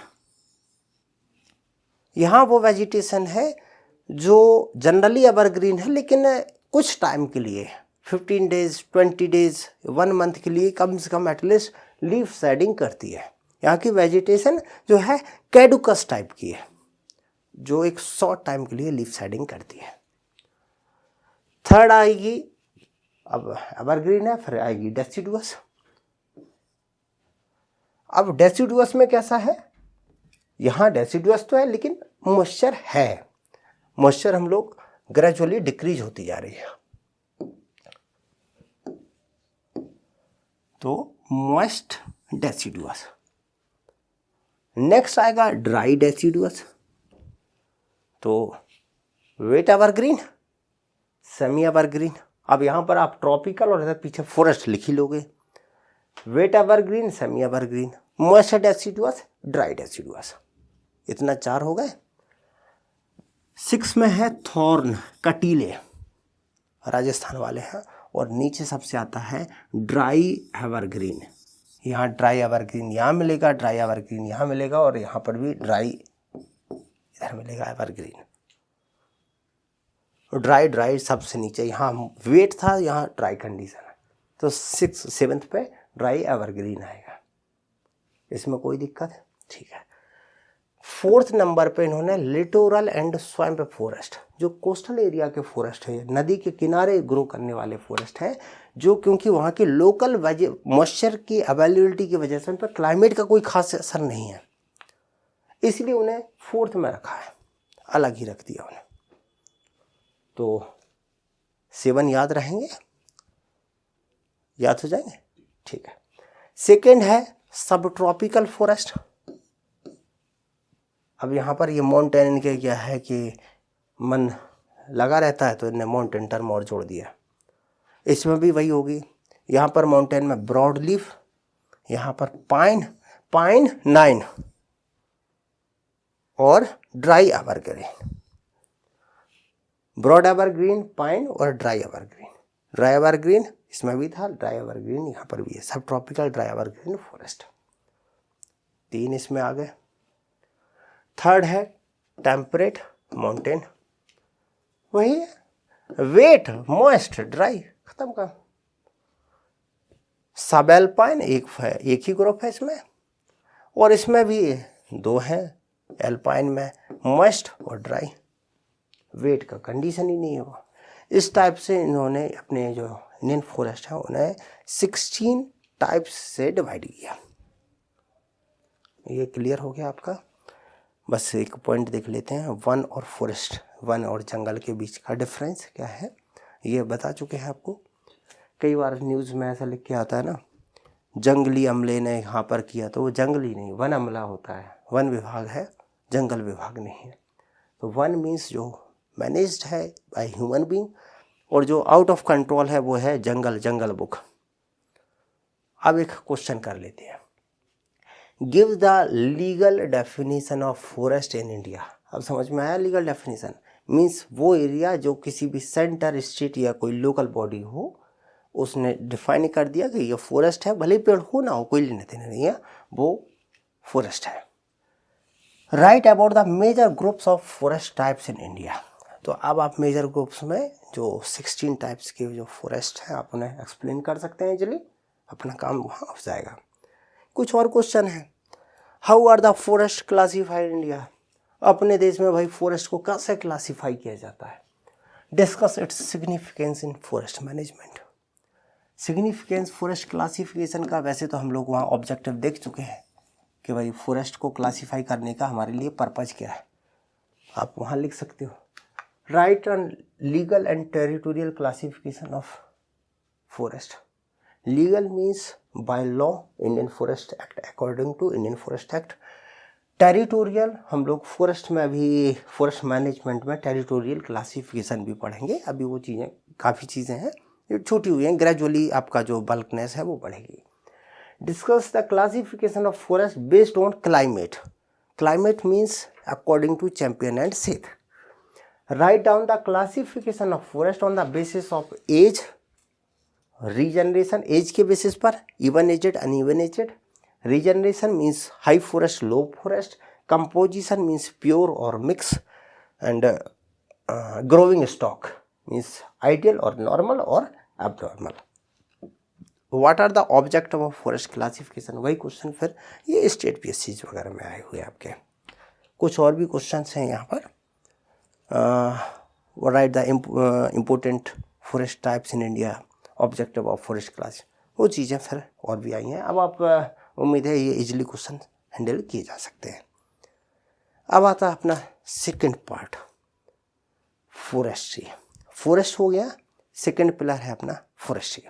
Speaker 1: यहाँ वो वेजिटेशन है जो जनरली एवरग्रीन है, लेकिन कुछ टाइम के लिए 15 डेज 20 डेज 1 मंथ के लिए कम से कम एटलीस्ट लीफ शेडिंग करती है। यहाँ की वेजिटेशन जो है कैडुकस टाइप की है, जो एक शॉर्ट टाइम के लिए लीफ शेडिंग करती है। थर्ड आएगी, अब एवरग्रीन है, फिर आएगी डेसिडुअस। अब डेसिडुअस में कैसा है, यहाँ डेसिडुअस तो है लेकिन मॉइस्चर है, मॉइस्चर हम लोग ग्रेजुअली डिक्रीज होती जा रही है। तो मॉइस्ट डेसिडुअस। नेक्स्ट आएगा ड्राई डेसिडुअस। तो वेट एवरग्रीन, सेमी एवरग्रीन। अब यहाँ पर आप ट्रॉपिकल और पीछे फॉरेस्ट लिख ही लोगे। Wet evergreen, semi evergreen, moist deciduous, dry deciduous. इतना 4 हो गए। 6 में है थॉर्न, कटीले, राजस्थान वाले हैं। और नीचे सबसे आता है ड्राई एवरग्रीन। यहाँ ड्राई एवरग्रीन यहाँ मिलेगा, ड्राई एवरग्रीन यहाँ मिलेगा, और यहाँ पर भी ड्राई इधर मिलेगा एवरग्रीन। ड्राई सबसे नीचे, यहाँ वेट था, यहाँ ड्राई कंडीशन है, तो 7th पे ड्राई एवरग्रीन आएगा। इसमें कोई दिक्कत है? ठीक है। 4th नंबर पे इन्होंने लिटोरल एंड स्वैम्प फॉरेस्ट, जो कोस्टल एरिया के फॉरेस्ट है, नदी के किनारे ग्रो करने वाले फॉरेस्ट है, जो क्योंकि वहाँ की लोकल मॉइस्चर की अवेलेबिलिटी की वजह से उन पर क्लाइमेट का कोई खास असर नहीं है, इसलिए उन्हें 4th में रखा है, अलग ही रख दिया उन्हें। तो 7 याद रहेंगे, याद हो जाएंगे? ठीक है। सेकेंड है सब ट्रॉपिकल फॉरेस्ट। अब यहाँ पर ये माउंटेन के क्या है कि मन लगा रहता है, तो इन्हें माउंटेन टर्म और जोड़ दिया। इसमें भी वही होगी। यहाँ पर माउंटेन में ब्रॉड लीफ, यहाँ पर पाइन 9 और dry evergreen. Broad evergreen, pine और ड्राई एवरग्रीन। ड्राई एवरग्रीन इसमें भी था, ड्राई एवरग्रीन यहाँ पर भी है। सब ट्रॉपिकल ड्राई एवरग्रीन फॉरेस्ट। 3 इसमें आ गए। थर्ड है टेम्परेट माउंटेन, वही है, वेट, मॉइस्ट, ड्राई, खत्म का। सब एल्पाइन एक ही ग्रुप है इसमें, और इसमें भी 2 हैं। एल्पाइन में मॉइस्ट और ड्राई, वेट का कंडीशन ही नहीं हुआ। इस टाइप से इन्होंने अपने जो इंडियन फॉरेस्ट है उन्हें 16 टाइप्स से डिवाइड किया। ये क्लियर हो गया आपका? बस एक पॉइंट देख लेते हैं, वन और फॉरेस्ट, वन और जंगल के बीच का डिफरेंस क्या है, ये बता चुके हैं आपको। कई बार न्यूज़ में ऐसा लिख के आता है ना, जंगली अमले ने यहाँ पर किया, तो वो जंगली नहीं, वन अमला होता है। वन विभाग है, जंगल विभाग नहीं है। तो वन मीन्स जो मैनेज्ड है बाय ह्यूमन बीइंग, और जो आउट ऑफ कंट्रोल है वो है जंगल बुक। अब एक क्वेश्चन कर लेते हैं, give the legal definition of forest in India. अब समझ में आया? लीगल डेफिनेशन मीन्स वो एरिया जो किसी भी सेंटर, स्टेट या कोई लोकल बॉडी हो, उसने डिफाइन कर दिया कि ये फॉरेस्ट है, भले पेड़ हो ना हो, कोई लेने देने नहीं है, वो फॉरेस्ट है। Write about the major groups of forest types in India. तो अब आप मेजर ग्रुप्स में जो 16 टाइप्स के जो फॉरेस्ट हैं आप उन्हें एक्सप्लेन कर सकते हैं इजीली, अपना काम वहाँ हो जाएगा। कुछ और क्वेश्चन है, how are the forest classified India. अपने देश में भाई फॉरेस्ट को कैसे क्लासीफाई किया जाता है। डिस्कस इट्स सिग्निफिकेंस इन forest management. Significance forest classification का वैसे तो हम लोग वहाँ ऑब्जेक्टिव देख चुके हैं कि भाई फॉरेस्ट को क्लासीफाई करने का हमारे लिए पर्पज क्या है, आप वहाँ लिख सकते हो। Write on legal and territorial classification of forest. Legal means by law, Indian forest act, according to Indian forest act. Territorial हम लोग फॉरेस्ट में अभी फॉरेस्ट मैनेजमेंट में टेरिटोरियल क्लासिफिकेशन भी पढ़ेंगे। अभी वो चीज़ें काफ़ी चीज़ें हैं जो छूटी हुई हैं, ग्रेजुअली आपका जो बल्कनेस है वो बढ़ेगी। Discuss the classification of forest based on climate. Climate means according to Champion and Seth. Right down the classification of forest on the basis of age, regeneration, age के बेसिस पर, even aged, uneven aged. Regeneration means high forest, low forest. Composition means pure और mix, and growing stock means ideal और नॉर्मल और abnormal. What are the objective of forest classification, वही क्वेश्चन फिर ये स्टेट पीएससी वगैरह में आए हुए आपके। कुछ और भी क्वेश्चंस हैं यहाँ पर। Right the important forest types in India, objective of forest class, वो चीज़ें फिर और भी आई हैं। अब आप उम्मीद है ये इजीली क्वेश्चन हैंडल किए जा सकते हैं। अब आता है अपना सेकंड पार्ट, फॉरेस्ट्री। फॉरेस्ट हो गया, सेकंड पिलर है अपना फॉरेस्ट्री।